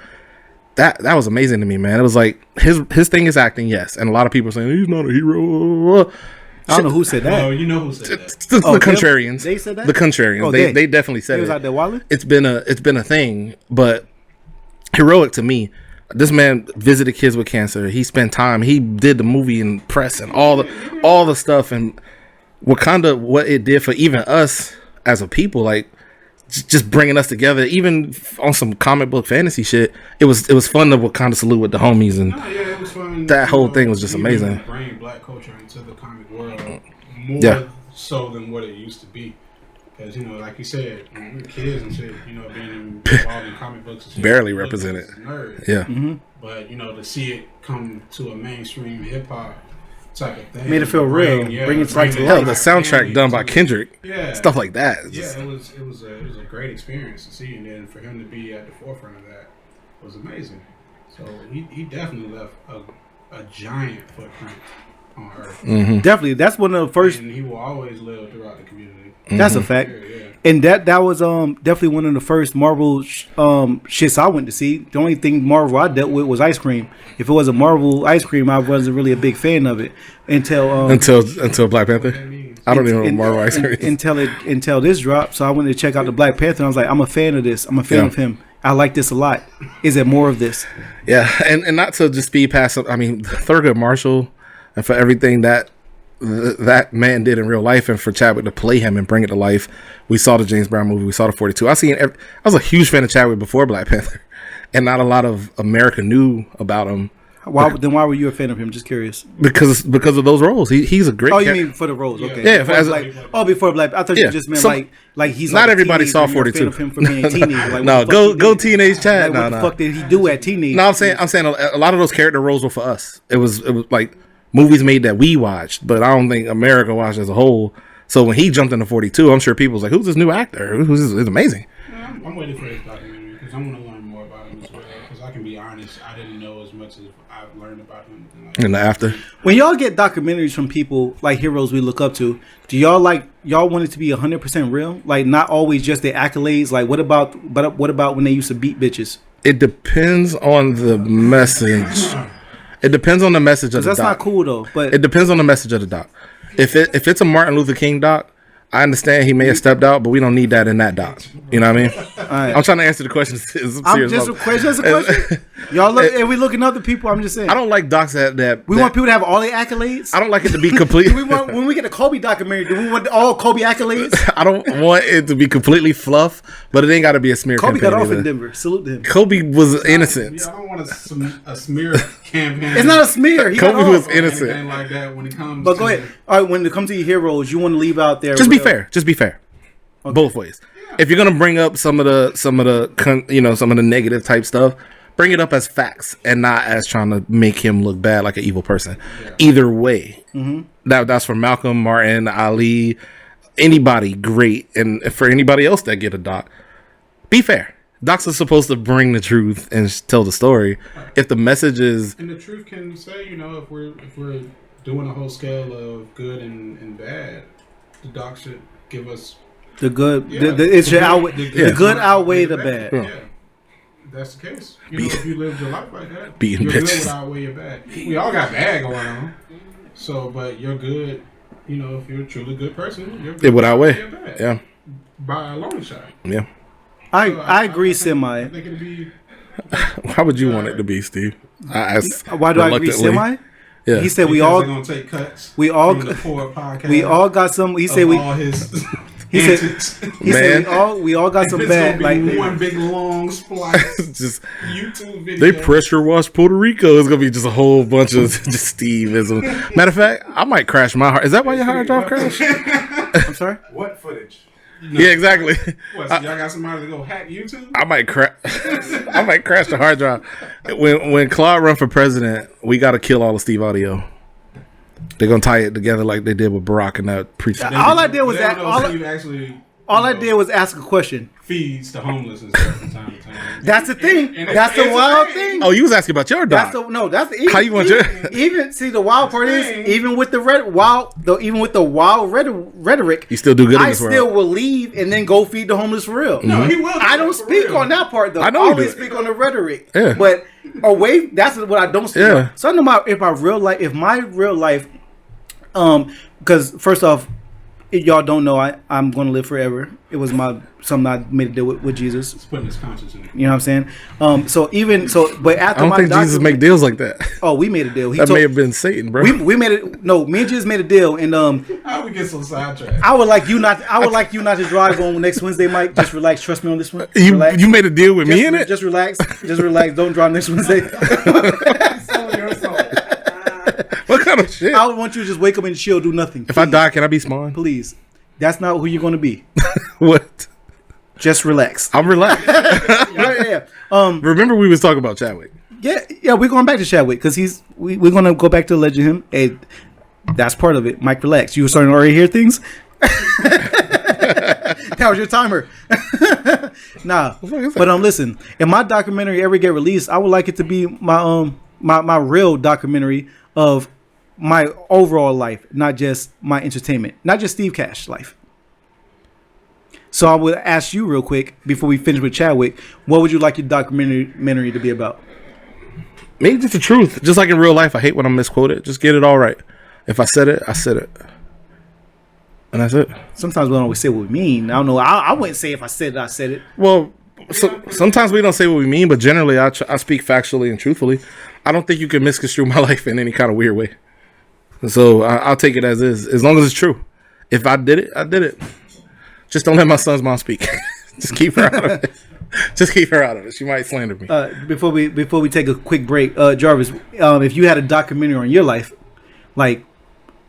That was amazing to me, man. It was like his thing is acting, yes, and a lot of people are saying he's not a hero. I don't know who said that. Oh, you know who said that. The contrarians. They said that? The contrarians. Oh, they definitely said He was it. out there wilding? It's been a thing, but heroic to me. This man visited kids with cancer. He spent time. He did the movie and press and all the stuff, and Wakanda, what it did for even us as a people, like just bringing us together, even on some comic book fantasy shit. It was fun to Wakanda salute with the homies, and It was fun. that whole thing was just even amazing. Bring Black culture into the comic world more so than what it used to be. Because, you know, like you said, when we were kids and shit, you know, being involved in comic books and shit, Barely represented. Nerds. Yeah. But, you know, to see it come to a mainstream hip hop type of thing. Made it feel real. Bring it to life. Hell, the soundtrack done by Kendrick. Yeah. Stuff like that. It's Yeah, just- it was a great experience to see, and then for him to be at the forefront of that was amazing. So he definitely left a giant footprint on Earth, Definitely, that's one of the first. and he will always live throughout the community. That's a fact. Yeah. And that was definitely one of the first Marvel shits I went to see. The only thing Marvel I dealt with was ice cream. If it was a Marvel ice cream, I wasn't really a big fan of it until Black Panther. I don't even know what Marvel ice cream is. until this dropped. So I went to check out the Black Panther. And I was like, I'm a fan of this. I'm a fan of him. I like this a lot. Is there more of this? Yeah, and not to just be past. I mean, Thurgood Marshall, and for everything that man did in real life, and for Chadwick to play him and bring it to life. We saw the James Brown movie. We saw the 42. I was a huge fan of Chadwick before Black Panther, and not a lot of America knew about him. Why were you a fan of him? Just curious. Because of those roles. He's a great. Oh, you mean for the roles? Okay. Yeah, before Black. I thought you just meant like he's not like everybody saw teenager, 42. you're a fan of him for being a teenager. Like, No, go teenage Chad. Like, what the fuck did he do at teenage? No, I'm saying a lot of those character roles were for us. It was like movies made that we watched, but I don't think America watched as a whole. So when he jumped into 42, I'm sure people was like, "Who's this new actor? Who's this? It's amazing." Yeah, I'm waiting for his documentary because I want to learn more about him as well. Because I can be honest, I didn't know as much as I've learned about him. In the after, When y'all get documentaries from people like heroes we look up to, do y'all want it to be 100% real? Like not always just the accolades. Like what about when they used to beat bitches? it depends on the message. It depends on the message of the That's doc. not cool though. But It depends on the message of the doc. If it's a Martin Luther King doc, I understand he may have stepped out, but we don't need that in that doc. You know what I mean? All right. I'm trying to answer the question. I'm just a question. Y'all look, and we looking at other people. I'm just saying. I don't like docs that we want people to have all the accolades. I don't like it to be complete. Do we want, when we get a Kobe documentary, do we want all Kobe accolades? I don't want it to be completely fluff, but it ain't got to be a smear Kobe campaign. got off either. in Denver. Salute to him. Kobe was innocent. Yeah, I don't want a smear campaign. It's not a smear. He Kobe got was off. innocent. Anything like that when it comes. But go ahead. All right, when it comes to your heroes, you want to leave out there. Just be fair. Just be fair. Both ways. If you're gonna bring up some of the negative type stuff, bring it up as facts and not as trying to make him look bad like an evil person. Yeah. Either way, that's for Malcolm, Martin, Ali, anybody great, and for anybody else that get a doc, be fair. Docs are supposed to bring the truth and tell the story. If the message is, and the truth can say, if we're doing a whole scale of good and bad, the doc should give us. The good, it should outweigh the good outweigh the bad. Yeah, that's the case. If you live your life like that, beating your bitches. good would outweigh your bad. We all got bad going on. So, but you're good. If you're a truly good person, you're good. It would outweigh. Your bad, Yeah. By a long shot. Yeah. I agree, semi. I think it'd be. How would you want it to be, Steve? Why do I agree, semi? Yeah. He said Because they're gonna take cuts. We all from the poor podcast. We all got some. He said we. All his. He said we all got some it's bad. Gonna be like one big long splice. Just YouTube video. they pressure wash Puerto Rico. It's gonna be just a whole bunch of just Steveism. Matter of fact, I might crash my hard. Is that why your hard drive crashed? I'm sorry. What footage? No. Yeah, exactly. What? So y'all got somebody to go hack YouTube? I might crash. I might crash the hard drive. When Claude run for president, we got to kill all of Steve audio. They're gonna tie it together like they did with Barack and that preach. All I did was that. All I did was ask a question. Feeds the homeless and stuff from time to time. That's the thing. That's the wild thing. Oh, you was asking about your dog. That's the how you want your even see the wild part is even with the wild rhetoric, you still do good in this I world. still will leave and then go feed the homeless for real. No, he will. I don't speak on that part though. I know you always do. speak on the rhetoric. Yeah. But away, that's what I don't speak Yeah. on. Something about if my real life, because first off, if y'all don't know, I'm going to live forever. It was something I made a deal with Jesus. It's putting his conscience in it. You know what I'm saying? But after I don't my think Jesus make deals like that. Oh, we made a deal. That may have been Satan, bro. We made it. No, me and Jesus made a deal, and How we get so sidetracked? I would like you not to drive on next Wednesday, Mike. Just relax. Trust me on this one. you Relax. you made a deal with me in it. Just relax. Just relax. Don't drive next Wednesday. What kind of shit? I would want you to just wake up and chill, do nothing. If I die, can I be small? Please. That's not who you're going to be. What? Just relax. I'm relaxed. Yeah. Remember we was talking about Chadwick. Yeah. We're going back to Chadwick because we're going to go back to alleging him. Hey, that's part of it. Mike, relax. You were starting to already hear things. That was your timer. Nah, but listen. If my documentary ever get released, I would like it to be my real documentary of my overall life, not just my entertainment, not just Steve Cash's life. So I would ask you real quick before we finish with Chadwick, what would you like your documentary to be about? Maybe just the truth. Just like in real life, I hate when I'm misquoted. Just get it all right. If I said it, I said it. And that's it. Sometimes we don't always say what we mean. I don't know. I wouldn't say if I said it, I said it. Well, sometimes we don't say what we mean, but generally I speak factually and truthfully. I don't think you can misconstrue my life in any kind of weird way. So I'll take it as is, as long as it's true. If I did it, I did it. Just don't let my son's mom speak. Just keep her out of it. Just keep her out of it. She might slander me. Before we take a quick break, Jarvis, if you had a documentary on your life, like,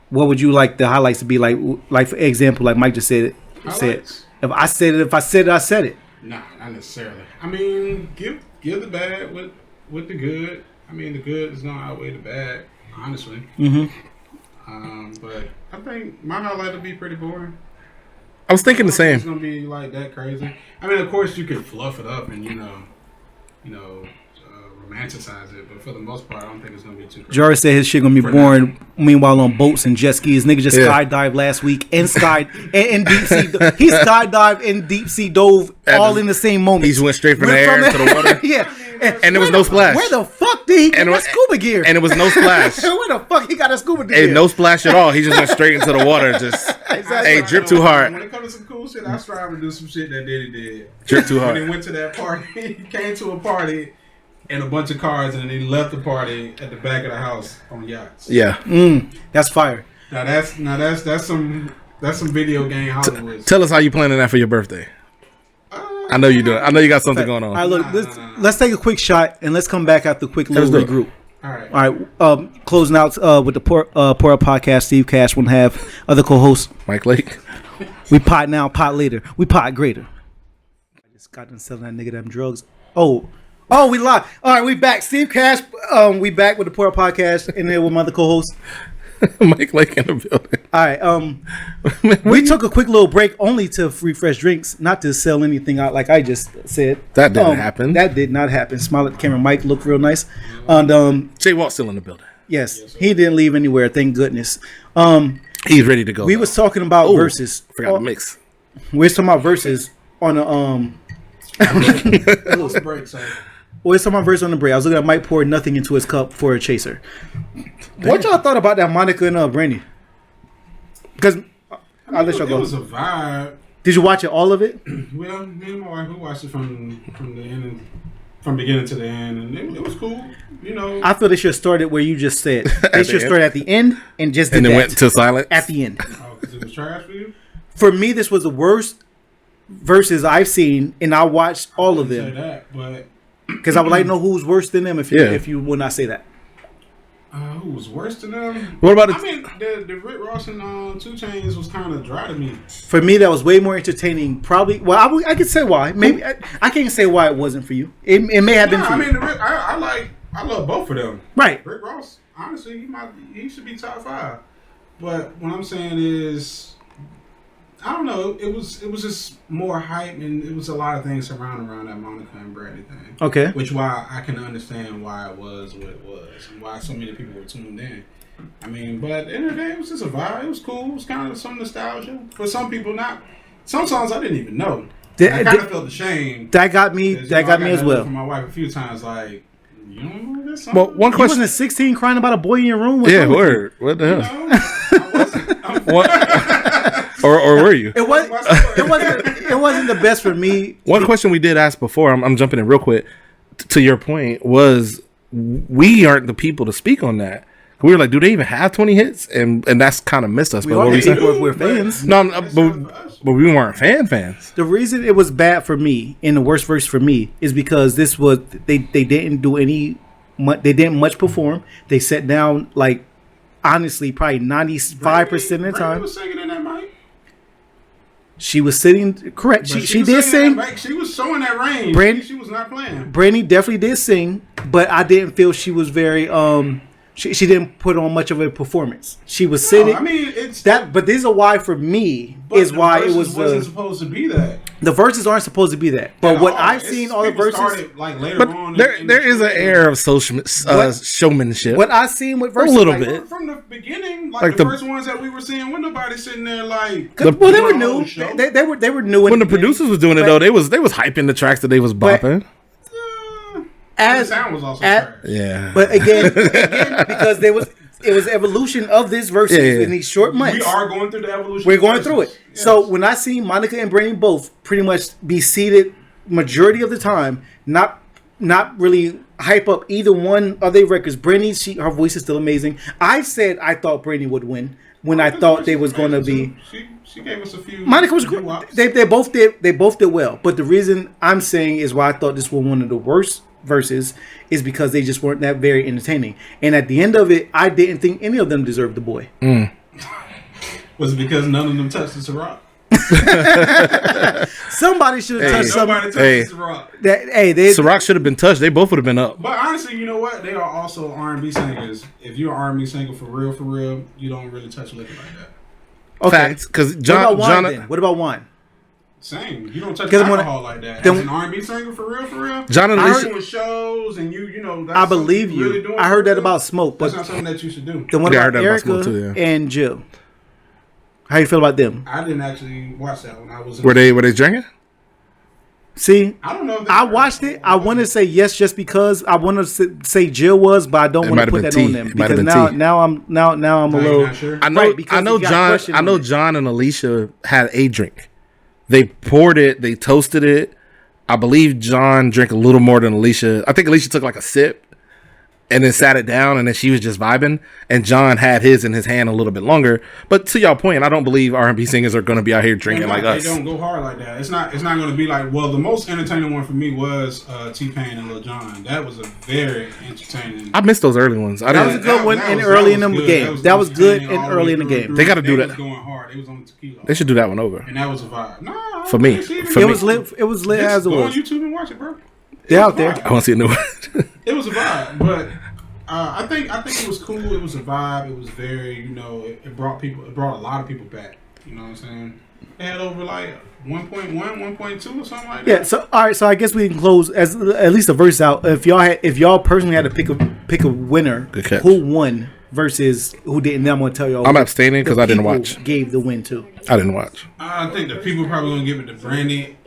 what would you like the highlights to be? Like for example, like Mike just said. If I said it, I said it. Nah, not necessarily. I mean, give the bad with the good. I mean, the good is gonna outweigh the bad, honestly. Mm-hmm. But I think my highlight will be pretty boring. I was thinking the same. It's gonna be like that crazy. I mean, of course, you can fluff it up and romanticize it, but for the most part, I don't think it's gonna be too crazy. Jarvis said his shit gonna be boring. Meanwhile, on boats and jet skis, nigga just skydived last week and and deep sea. He skydived and deep sea dove all in the same moment. He just went straight from the air to the water. Yeah, And there was no splash. Where the fuck did he get And that scuba gear? And it was no splash. Where the fuck he got a scuba gear? And no splash at all. He just went straight into the water. Just hey, drip too hard. When it comes to some cool shit, I strive to do some shit that Diddy did. Drip too hard. When he went to that party, he came to a party and a bunch of cars, and then he left the party at the back of the house on yachts. Yeah. That's fire. That's some video game Hollywood. Tell us how you planning that for your birthday. I know you do. I know you got something going on. All right, look, let's take a quick shot and let's come back after a quick little regroup. All right. Closing out with the Pour Up Podcast, Steve Cash, one half, other co-host Mike Lake. We pot now, pot later. We pot greater. I just got done selling that nigga them drugs. Oh, we live. All right, we back. Steve Cash. We back with the Pour Up Podcast, and then with my other co-host. Mike Lake in the building. All right. We took a quick little break only to refresh drinks, not to sell anything out like I just said. That didn't happen. That did not happen. Smile at the camera. Mike looked real nice. And J-Walt still in the building. Yes, he didn't leave anywhere. Thank goodness. He's ready to go. We was talking about Versuz. Forgot to mix. We was talking about Versuz on a break. So. Well, it's on my verse on the break. I was looking at Mike pour nothing into his cup for a chaser. What y'all thought about that Monica and Brandy? Because I'll let y'all go. It was a vibe. Did you watch it, all of it? Well, me and my wife, we watched it from the end, from beginning to the end, and it was cool. You know, I feel they should have started where you just said. They should start at the end and just did and then that went to silent at the end. Oh, because it was trash for you. For me, this was the worst verses I've seen, and I watched all of them. Say that, but because I would like to know who's worse than them. If you would not say that. Who was worse than them? What about I mean, the Rick Ross and 2 Chainz was kind of dry to me. For me, that was way more entertaining. Probably, well, I could say why. Maybe I can't say why it wasn't for you. It may have been. For I mean, you. I love both of them. Right. Rick Ross, honestly, he should be top 5. But what I'm saying is, I don't know. It was just more hype, and it was a lot of things surrounding around that Monica and Brandy thing. Okay. Which why I can understand why it was what it was, and why so many people were tuned in. I mean, but at the end of the day, it was just a vibe. It was cool. It was kind of some nostalgia for some people. Not some songs I didn't even know. I kind of felt ashamed. That got me. That got me as well. From my wife a few times, like, you don't know this song. Well, one You question. wasn't 16 crying about a boy in your room. Yeah, word. What the hell? You know, I wasn't. What? or were you? It wasn't the best for me. One question we did ask before, I'm jumping in real quick, to your point, was we aren't the people to speak on that. We were like, do they even have 20 hits? And that's kind of missed us. We But are what we said, people if we're fans. no, but we weren't fans. The reason it was bad for me and the worst verse for me is because this was they didn't do they didn't much perform. They sat down like honestly probably 95% of the time. Was singing in that mic. She was sitting correct. She did sing. She was showing that range. Brandy, she was not playing. Brandy definitely did sing, but I didn't feel she was very she didn't put on much of a performance. She was sitting. I mean, it's that, but this is why for me is why it wasn't supposed to be that. The verses aren't supposed to be that. But what I've seen, all the verses started, like later But on. there is an air of showmanship. What I've seen with verses, a little bit from the beginning, like the first ones that we were seeing, when nobody sitting there like. Well, they were new. They were new. When the producers was doing it though, they was hyping the tracks that they was bopping. The sound was also trash. Yeah. But again, because it was evolution of this verses in these short months. We are going through the evolution. We're going through it. Yes. So when I see Monica and Brandy both pretty much be seated majority of the time, not really hype up either one of their records. Brandy, her voice is still amazing. I said I thought Brandy would win when I thought they was going to be. She gave us a few. Monica was great. They both did well. But the reason I'm saying is why I thought this was one of the worst verses is because they just weren't that very entertaining. And at the end of it, I didn't think any of them deserved the boy. Was it because none of them touched the Ciroc? Somebody should have touched something. Nobody touched the Ciroc. Ciroc should have been touched. They both would have been up. But honestly, you know what? They are also R&B singers. If you're an R&B singer for real, you don't really touch liquor like that. Okay. Facts. Because What about wine? Same. You don't touch alcohol like that. As an R&B singer for real. John and Alicia with shows and you know. That's I believe you. Really I heard that about Smoke, but that's not something that you should do. Then what about Erica and Jill? How you feel about them? I didn't actually watch that one. I was. Were they drinking? See, I don't know. If I watched it. I want to say yes, just because I want to say Jill was, but I don't want to put that on them because now I'm a little. Sure. I know John and Alicia had a drink. They poured it. They toasted it. I believe John drank a little more than Alicia. I think Alicia took like a sip and then sat it down, and then she was just vibing. And John had his in his hand a little bit longer. But to y'all point, I don't believe R&B singers are going to be out here drinking like us. They don't go hard like that. It's not going to be like. Well, the most entertaining one for me was T-Pain and Lil Jon. That was a very entertaining. I missed those early ones. That was a good one early in the game. That was good and early in the game. They got to do that. Was going hard. It was on the tequila. They should do that one over. And that was a vibe. Nah, for me. It was lit. It was lit as it was. Go on YouTube and watch it, bro. They're out there. I want to see a new one. It was a vibe, but. I think it was cool. It was a vibe. It was very, it brought a lot of people back. You know what I'm saying? They had over like 1.1, 1.2 or something like that. Yeah. So all right. So I guess we can close as at least a verse out. If y'all personally had to pick a winner, who won versus who didn't? Then I'm gonna tell y'all. I'm abstaining because I didn't watch. Gave the win to. I didn't watch. I think the people probably gonna give it to Brandy.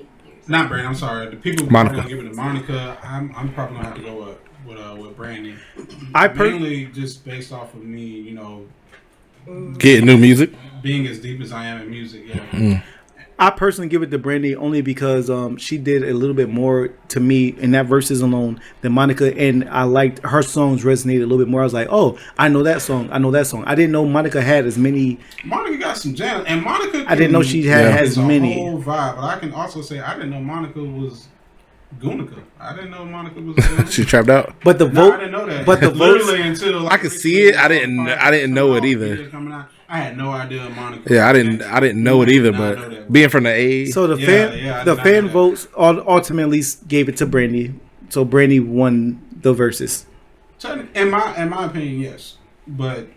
Not Brandy. I'm sorry. The people probably gonna give it to Monica. I'm probably gonna have to go up. With Brandy, mainly just based off of me, getting new music, being as deep as I am in music. Yeah, I personally give it to Brandy only because she did a little bit more to me in that verses alone than Monica, and I liked her songs resonated a little bit more. I was like, oh, I know that song. I didn't know Monica had as many. Monica got some jams, and Monica. I didn't know she had as many. Whole vibe, but I can also say I didn't know Monica was. Gunica. I didn't know Monica was. She trapped out. But the vote. I didn't know that. But the literally until I could see it. I didn't know it either. I had no idea Monica. Yeah, I didn't know it either. But being from the A, so the fan votes ultimately gave it to Brandy. So Brandy won the verses. In my opinion, yes, but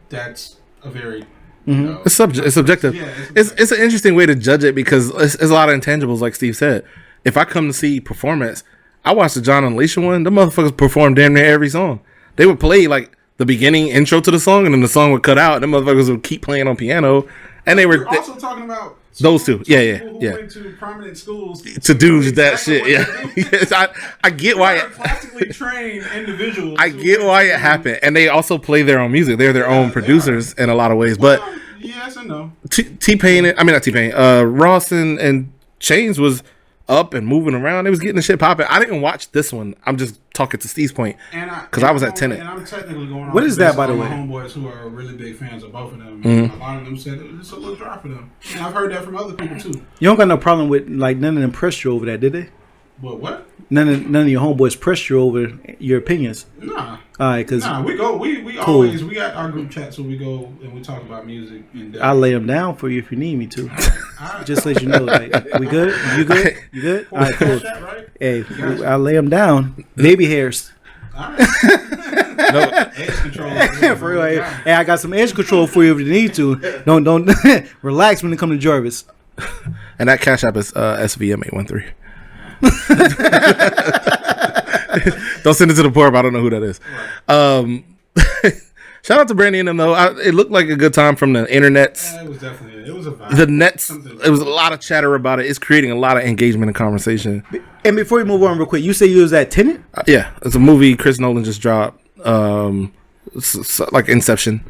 that's a very. It's subjective. Yeah, it's an interesting way to judge it because it's a lot of intangibles, like Steve said. If I come to see performance, I watched the John and Alicia one. The motherfuckers performed damn near every song. They would play like the beginning intro to the song, and then the song would cut out. And the motherfuckers would keep playing on piano, and they were also talking about those two. Yeah. Went to prominent schools to do that shit. Yeah, yes, I get why. Classically trained individuals. I get why it happened, and they also play their own music. They're their own producers in a lot of ways. But yes and no. T-Pain. I mean not T-Pain. Ross and Chainz was up and moving around. They was getting the shit popping. I didn't watch this one. I'm just talking to Steve's point because I was at Tenet. And I'm technically going on. What is that, by the way? My homeboys who are really big fans of both of them. A lot of them said it's a little dry for them. And I've heard that from other people too. You don't got no problem with like none of them pressed you over that, did they? What? None of your homeboys pressed you over your opinions. Nah. All right, because we cool. always we got our group chats where we go and we talk about music. And I'll lay them down for you if you need me to. Just let you know, like, we good? You good? You good? All right, cool. Right? Hey, I'll lay them down. Baby hairs. All right. No edge control. For real, hey, I got some edge control for you if you need to. Don't relax when it comes to Jarvis. And that Cash App is SVM813. Don't send it to the poor, but I don't know who that is. Shout out to Brandy and them though. It looked like a good time from the internet. Yeah, it was a vibe. The nets. It was a lot of chatter about it. It's creating a lot of engagement and conversation. And before we move on real quick, you say you was at Tenet? Yeah, it's a movie Chris Nolan just dropped. Like Inception.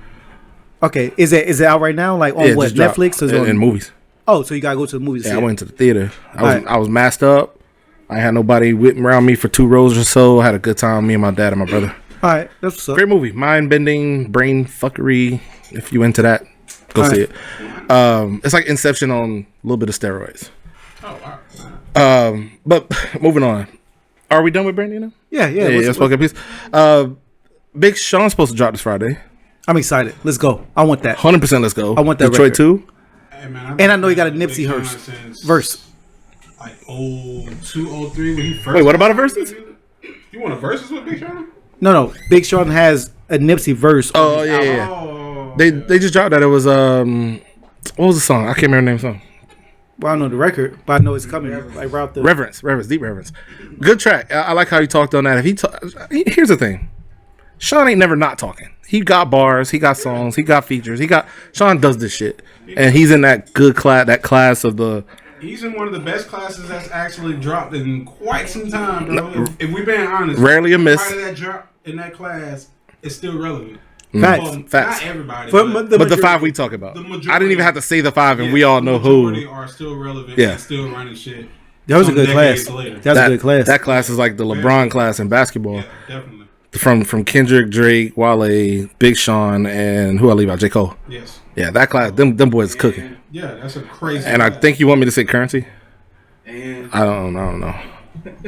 Okay, is it out right now? Like on what, Netflix or in movies? Oh, so you gotta go to the movies. Yeah, I went to the theater. I was masked up. I had nobody whipping around me for 2 rows or so. I had a good time. Me and my dad and my brother. All right, that's what's up. Great movie, mind bending, brain fuckery. If you into that, go see it. It's like Inception on a little bit of steroids. Oh wow. But moving on. Are we done with Brandy now? Yeah. Spoken piece. Big Sean's supposed to drop this Friday. I'm excited. Let's go. I want that. 100%. Let's go. I want that. Detroit 2. Hey, man, and I know you got a Nipsey verse. Like 02, 03 when he first. Wait, what about a versus? You want a versus with Big Sean? No. Big Sean has a Nipsey verse. Oh yeah. Oh, they just dropped that. It was what was the song? I can't remember the name of the song. Well, I don't know the record, but I know it's coming. Like right the Reverence, deep reverence. Good track. I like how he talked on that. Here's the thing, Sean ain't never not talking. He got bars, he got songs, he got features. Sean does this shit, and he's in that class of the He's in one of the best classes that's actually dropped in quite some time, bro. If we're being honest, rarely a miss. Everybody that dropped in that class is still relevant. Facts. Well, Facts. Not everybody, But But the 5 we talk about. I didn't even have to say the 5, and we all know who. They are still relevant. Yeah. And still running shit. That was a some good class. decades later. That was a good class. That class is like the LeBron class in basketball. Yeah, definitely. From Kendrick, Drake, Wale, Big Sean, and who I leave out, J. Cole. Yes. Yeah, that class, them boys cooking. And, yeah, that's a crazy. And I think you want me to say Currency? And I don't know.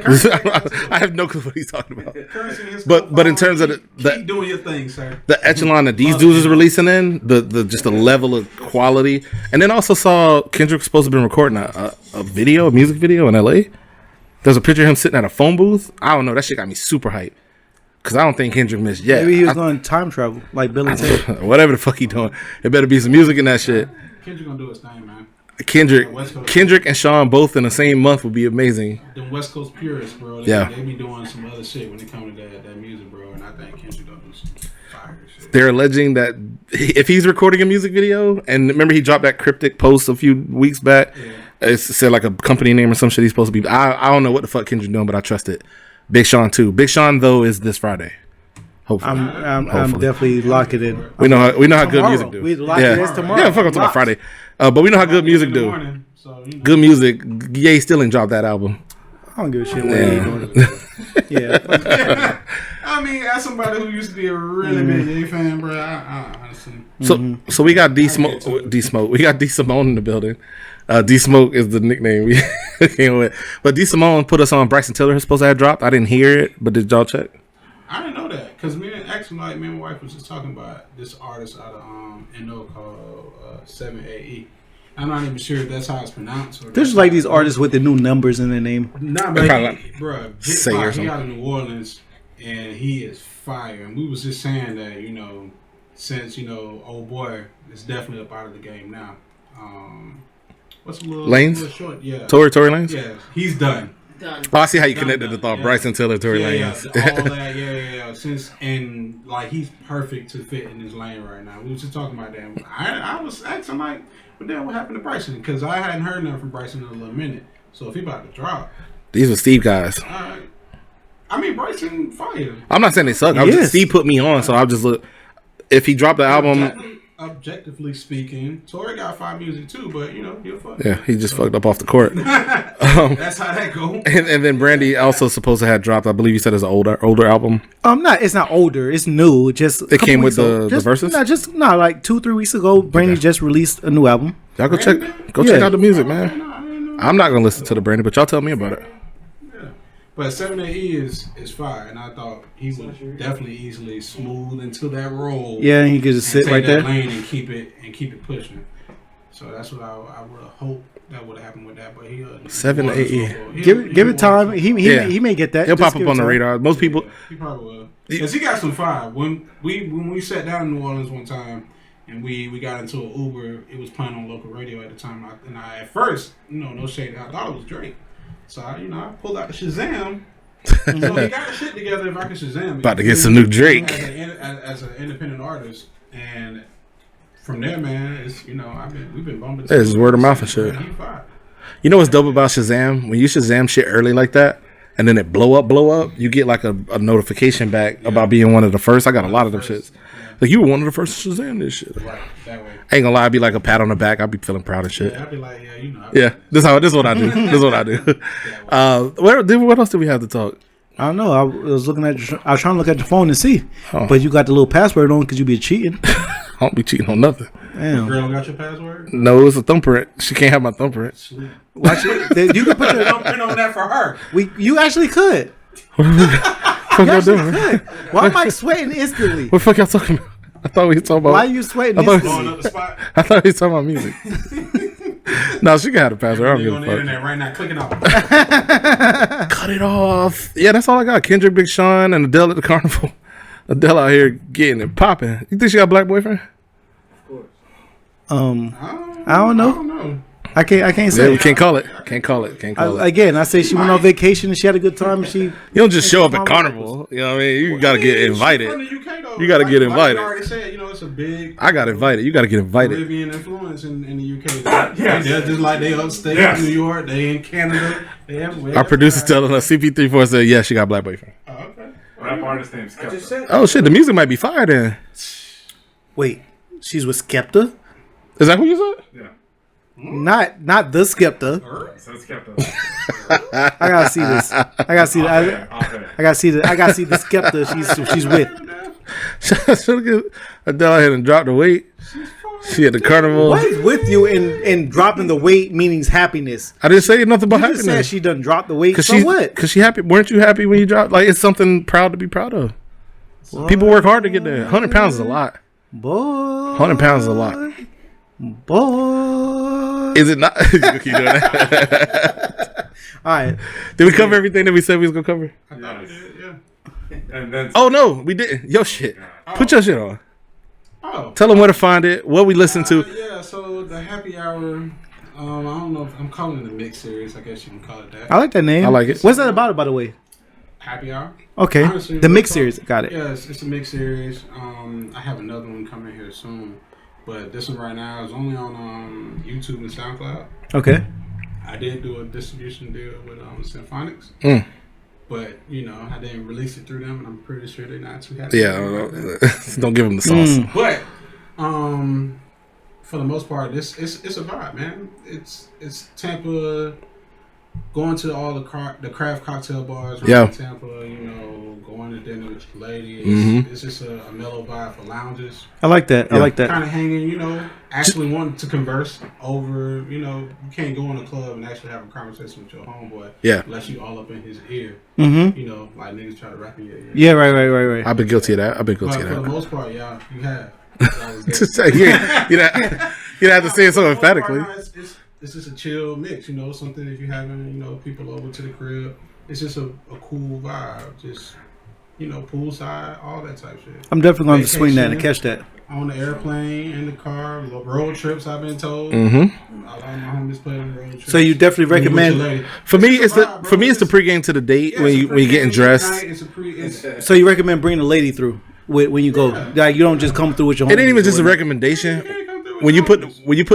I have no clue what he's talking about. Currency is But in terms of keep doing your thing, sir. the echelon that these dudes is releasing in, the just the level of quality, and then also saw Kendrick was supposed to be recording a music video in LA. There's a picture of him sitting at a phone booth. I don't know, that shit got me super hyped. Cause I don't think Kendrick missed yet. Maybe he was going time travel, like Bill and Ted. Whatever the fuck he doing, it better be some music in that shit. Kendrick gonna do his thing, man. Kendrick and Sean both in the same month would be amazing. Them West Coast purists, bro. They be doing some other shit when it comes to that music, bro. And I think Kendrick gonna do some fire shit. They're alleging that if he's recording a music video, and remember he dropped that cryptic post a few weeks back. Yeah. It said like a company name or some shit he's supposed to be. I don't know what the fuck Kendrick doing, but I trust it. Big Sean too. Big Sean though is this Friday. Hopefully, I'm definitely locking it in. we know how good music do. We lock it in tomorrow. Yeah, fuck, I'm talking about Friday. But we know how good music do. Morning, so, you know. Good music. Ye still ain't dropped that album. I don't give a shit what he doing. Yeah. I mean, as somebody who used to be a really big Ye fan, bro, I honestly. So we got D Smoke. We got D Simone in the building. D Smoke is the nickname we came with. But D Simone put us on Bryson Tiller. Who's supposed to have dropped. I didn't hear it, but did y'all check? I didn't know that because me and my wife was just talking about this artist out of NO called 7AE. I'm not even sure if that's how it's pronounced. Or There's like these artists with the new numbers in their name. Nah, but bro, Say or he something. out of New Orleans and he is fire. And we was just saying that since old boy is definitely up out of the game now. What's a little Lanes? little short? Yeah, Tory Lanez? Yeah, he's done. Done. Oh, I see how you connected the thought. Yeah. Bryson Tiller, Tory Lanez. All that, yeah. Since and like he's perfect to fit in his lane right now. We was just talking about that. I was asking like, but then what happened to Bryson? Because I hadn't heard nothing from Bryson in a little minute. So if he about to drop, These are Steve guys. I mean Bryson fire. I'm not saying they suck. Steve put me on, so I'll just look. If he dropped the album, Objectively speaking, Tory got fire music too, but he'll fuck. yeah, he just fucked up off the court. That's how that go. And then Brandy also supposed to have dropped. I believe you said it's an older album. It's not older. It's new. Just It came with the Versuz? Like 2-3 weeks ago. Brandy just released a new album. Y'all go check out the music, man. I'm not gonna listen to the Brandy, but y'all tell me about it. But 7AE is fire, and I thought he would definitely easily smooth into that role. Yeah, and he could just sit take right that there. lane and keep it pushing. So that's what I would have hoped that would have happened with that. But he 7AE. Give it time. He may get that. He'll Just pop up give it on the time. radar. Most people. He probably will. Because he got some fire. When we sat down in New Orleans one time and we got into an Uber, it was playing on local radio at the time. And I at first, no shade, I thought it was Drake. So I pulled out the Shazam. So he got the shit together if I can Shazam. About to get some new Drake. As an independent artist, and from there, man, it's we've been bumping. Yeah, it's word of mouth and shit. You know what's dope about Shazam? When you Shazam shit early like that, and then it blow up, you get like a notification back about being one of the first. I got a lot of them shits. Like, you were one of the first to Shazam this shit. Right, that way. I ain't gonna lie, I'd be like a pat on the back. I'd be feeling proud and shit. Yeah, I'd be like, Yeah, this is what I do. This is what I do. What else do we have to talk? I don't know. I was trying to look at your phone and see, Oh. but you got the little password on because you be cheating. I don't be cheating on nothing. Damn. Girl, got your password? No, it's a thumbprint. She can't have my thumbprint. Sweet. Watch it. You can put your. Don't print on that for her. You actually could. What y'all doing? Why am I sweating instantly? What the fuck y'all talking about? I thought we were talking about. Why are you sweating I thought- Blowing instantly? up the spot. I thought we were talking about music. No, she can have the password. I don't You're give on a the fuck. internet right now, clicking off. Cut it off. Yeah, that's all I got. Kendrick, Big Sean, and Adele at the carnival. Adele out here getting it popping. You think she got a black boyfriend? I don't know. I don't know. I can't Yeah, say. we can't call it. Can't call it. Again, I say she went on vacation and she had a good time. And she You don't just show up at Carnival. You know what I mean? You got to get invited. From the UK, though. You gotta get Like invited. you already said, it's a big. I got invited. You got to get invited. Caribbean influence in the UK. They're just like they upstate New York. They in Canada. They everywhere. Our producer's telling us CP34 said, yeah, she got a black boyfriend. Oh, okay. Rap artist name's Skepta. Oh, shit. The music might be fire then. wait. She's with Skepta, Is that who you said? Yeah. not the Skepta. So it's Skepta. I gotta see this. I gotta see that. I gotta see the. I gotta see the Skepta she's with. Should have Adele ahead and dropped the weight. She at the carnival. What is with you in dropping the weight means happiness? I didn't say nothing about You just said happiness. she done dropped the weight. Cause So what? Because she happy. Weren't you happy when you dropped? Like, it's something proud to be proud of. People work hard to get there. 100 pounds is a lot. Boy, 100 pounds is a lot. boy. Is it not? You can keep doing that. All right. Did we cover everything that we said we was gonna cover? I thought we did, yeah. And then Oh no, we didn't. Yo, shit. Put your shit on. Oh. Tell them where to find it. What we listen to. Yeah, so the happy hour, I don't know if I'm calling it a mix series. I guess you can call it that. I like that name. I like it. What's that about, by the way? Happy hour. Okay. Honestly, The mix real series. talk. Got it. Yeah, it's a mix series. I have another one coming here soon, but this one right now is only on YouTube and Soundcloud. Okay. I did do a distribution deal with Symphonics, but I didn't release it through them, and I'm pretty sure they're not too happy. Yeah, don't give them the sauce. But for the most part, it's a vibe, man. It's Tampa, going to all the craft cocktail bars around Tampa. Going to dinner with your lady. It's just a mellow vibe for lounges. I like that. I like that. Kind of hanging, actually wanting to converse over. You can't go in a club and actually have a conversation with your homeboy. Yeah. Unless you all up in his ear. Mm-hmm. Like niggas try to rap in your ear. Yeah, right. I've been guilty of that. But for the most part, yeah, you have. Just say, you don't have to say it so emphatically. It's just a chill mix, something if you're having, people over to the crib. It's just a cool vibe. Just, poolside, all that type shit. I'm definitely going to swing that and catch that. On the airplane, in the car, road trips, I've been told. A lot of my homies play on road trips. So you definitely recommend. For me, it's the pregame to the date when you getting dressed. So you recommend bringing a lady through when you go. Like you don't just come through with your. It ain't even just a recommendation. When you put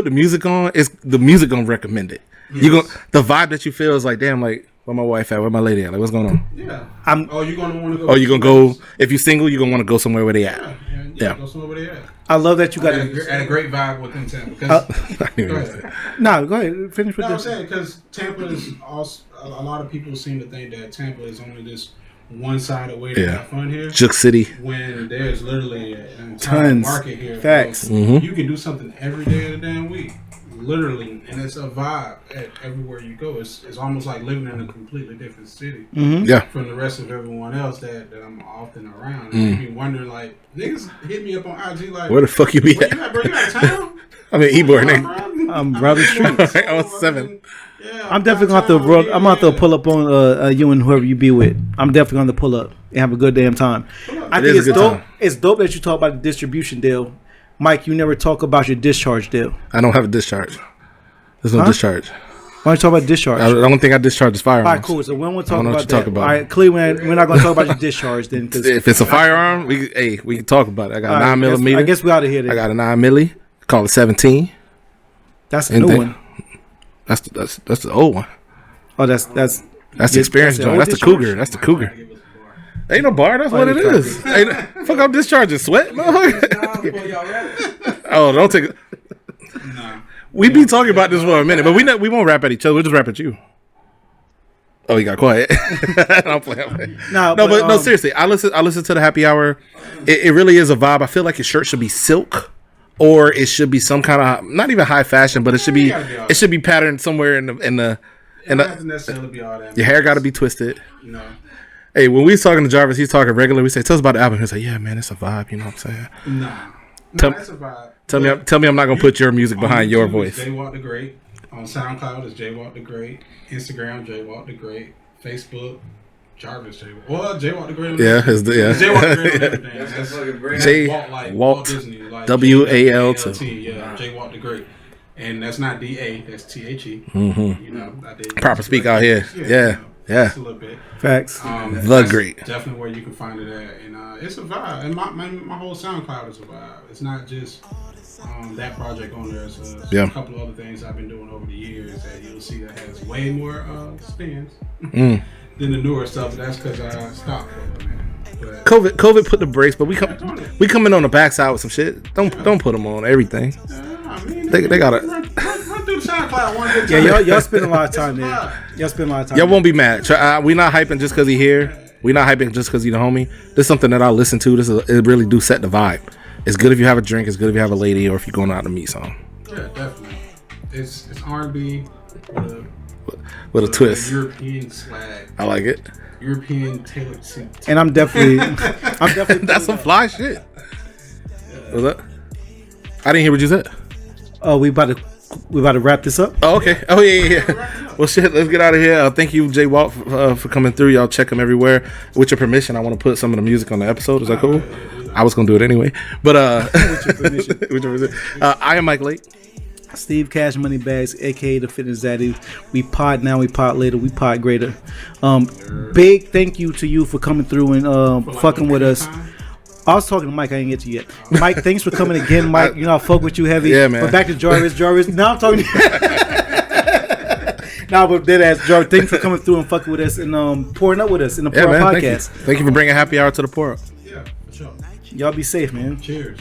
the music on, it's the music gonna recommend it. You go the vibe that you feel is like, damn, like where my wife at, where my lady at, like what's going on? Yeah. You're gonna want to go. Oh, you gonna go if you're single, you're gonna want to go somewhere where they at. Yeah. Go somewhere where they at. I love that you got at a great vibe within Tampa. Go ahead. No, go ahead. Finish with I'm this. saying because Tampa is also a lot of people seem to think that Tampa is only this one-sided way to have fun here. Juke City. When there's literally an entire market here. Facts. You can do something every day of the damn week. Literally, and it's a vibe at everywhere you go. It's almost like living in a completely different city from the rest of everyone else that I'm often around. And you be wondering, like, niggas hit me up on IG like, where the fuck you be at? You at, bro? You out of town? I'm in Ybor, nigga. I'm Robbie Street. I was 7. Yeah, I'm definitely going to I'm going to pull up on you and whoever you be with. I'm definitely going to pull up and have a good damn time. I think it's dope. It's dope that you talk about the distribution deal. Mike, you never talk about your discharge deal. I don't have a discharge. There's no discharge. Why don't you talk about discharge? I don't think I discharge firearms. All right, cool. So when we'll talk about that. Talk about. All right, clearly we're not going to talk about your discharge then. If it's a firearm, we can talk about it. I got a 9 millimeter. I guess we out of here then. I got a 9 milli. Call it 17. That's a new one. That's the old one. Oh, that's the experience joint. That's the cougar. That's the cougar. Ain't no bar. That's what it is. Fuck, I'm discharging sweat. Oh, don't take it. Nah. We be talking about this for a minute, but we won't rap at each other. We'll just rap at you. Oh, you got quiet. I'm playing. No, seriously. I listen to the happy hour. It really is a vibe. I feel like your shirt should be silk, or it should be some kind of not even high fashion, but it should be patterned somewhere in the. It doesn't have to necessarily be all that. Your hair got to be twisted. No. Hey, when we talking to Jarvis, he's talking regular. We say, "Tell us about the album." He's like, "Yeah, man, it's a vibe." You know what I'm saying? Nah, that's a vibe. Tell me, I'm not gonna put your music behind your voice. J-Walt The Great. On SoundCloud is J-Walt The Great. Instagram J-Walt The Great. Facebook Jarvis J-Walt. Well, J-Walt The Great. Yeah, it's J-Walt The Great. Everything. J-Walt, Disney, like WaltT. Yeah, J-Walt The Great. And that's not DA, that's THE. Mm-hmm. You know, I did Proper speak out here. Yeah. Yeah. Just a little bit. Facts. The That's Great. Definitely where you can find it at. And it's a vibe. And my whole SoundCloud is a vibe. It's not just that project on there. It's a couple of other things I've been doing over the years that you'll see that has way more spins than the newer stuff. That's because I stopped for it, man. But COVID put the brakes, but we coming on the backside with some shit. Don't put them on everything. They gotta. Run through the SoundCloud one good time. Yeah, y'all spend a lot of time there. Y'all spend a lot of time. Y'all won't be mad. We not hyping just because he here. We not hyping just because he the homie. This is something that I listen to. It really do set the vibe. It's good if you have a drink. It's good if you have a lady, or if you're going out to meet someone. Yeah, definitely. It's R&B with a twist. European swag. I like it. European tailored suit. And I'm definitely That's some fly shit. What's that? I didn't hear what you said. Oh, we about to wrap this up. Oh, okay. Oh, yeah. Well, shit, let's get out of here. Thank you, J-Walt, for coming through. Y'all check him everywhere. With your permission, I want to put some of the music on the episode. Is that cool? I was going to do it anyway. But, With your permission. with your permission. I am Mike Lake. Steve Cash Moneybags, aka the Fitness Daddy. We pod now, we pod later, we pod greater. Big thank you to you for coming through and fucking with us. I was talking to Mike, I didn't get to you yet. Mike, thanks for coming again, Mike. You know I fuck with you heavy. Yeah, man. But back to Jarvis. Now I'm talking to you. Nah, but dead ass Jarvis, thanks for coming through and fucking with us and pouring up with us in the Pour Up man, podcast. Thank you for bringing happy hour to the Pour Up. Yeah, for sure. Y'all be safe, man. Cheers.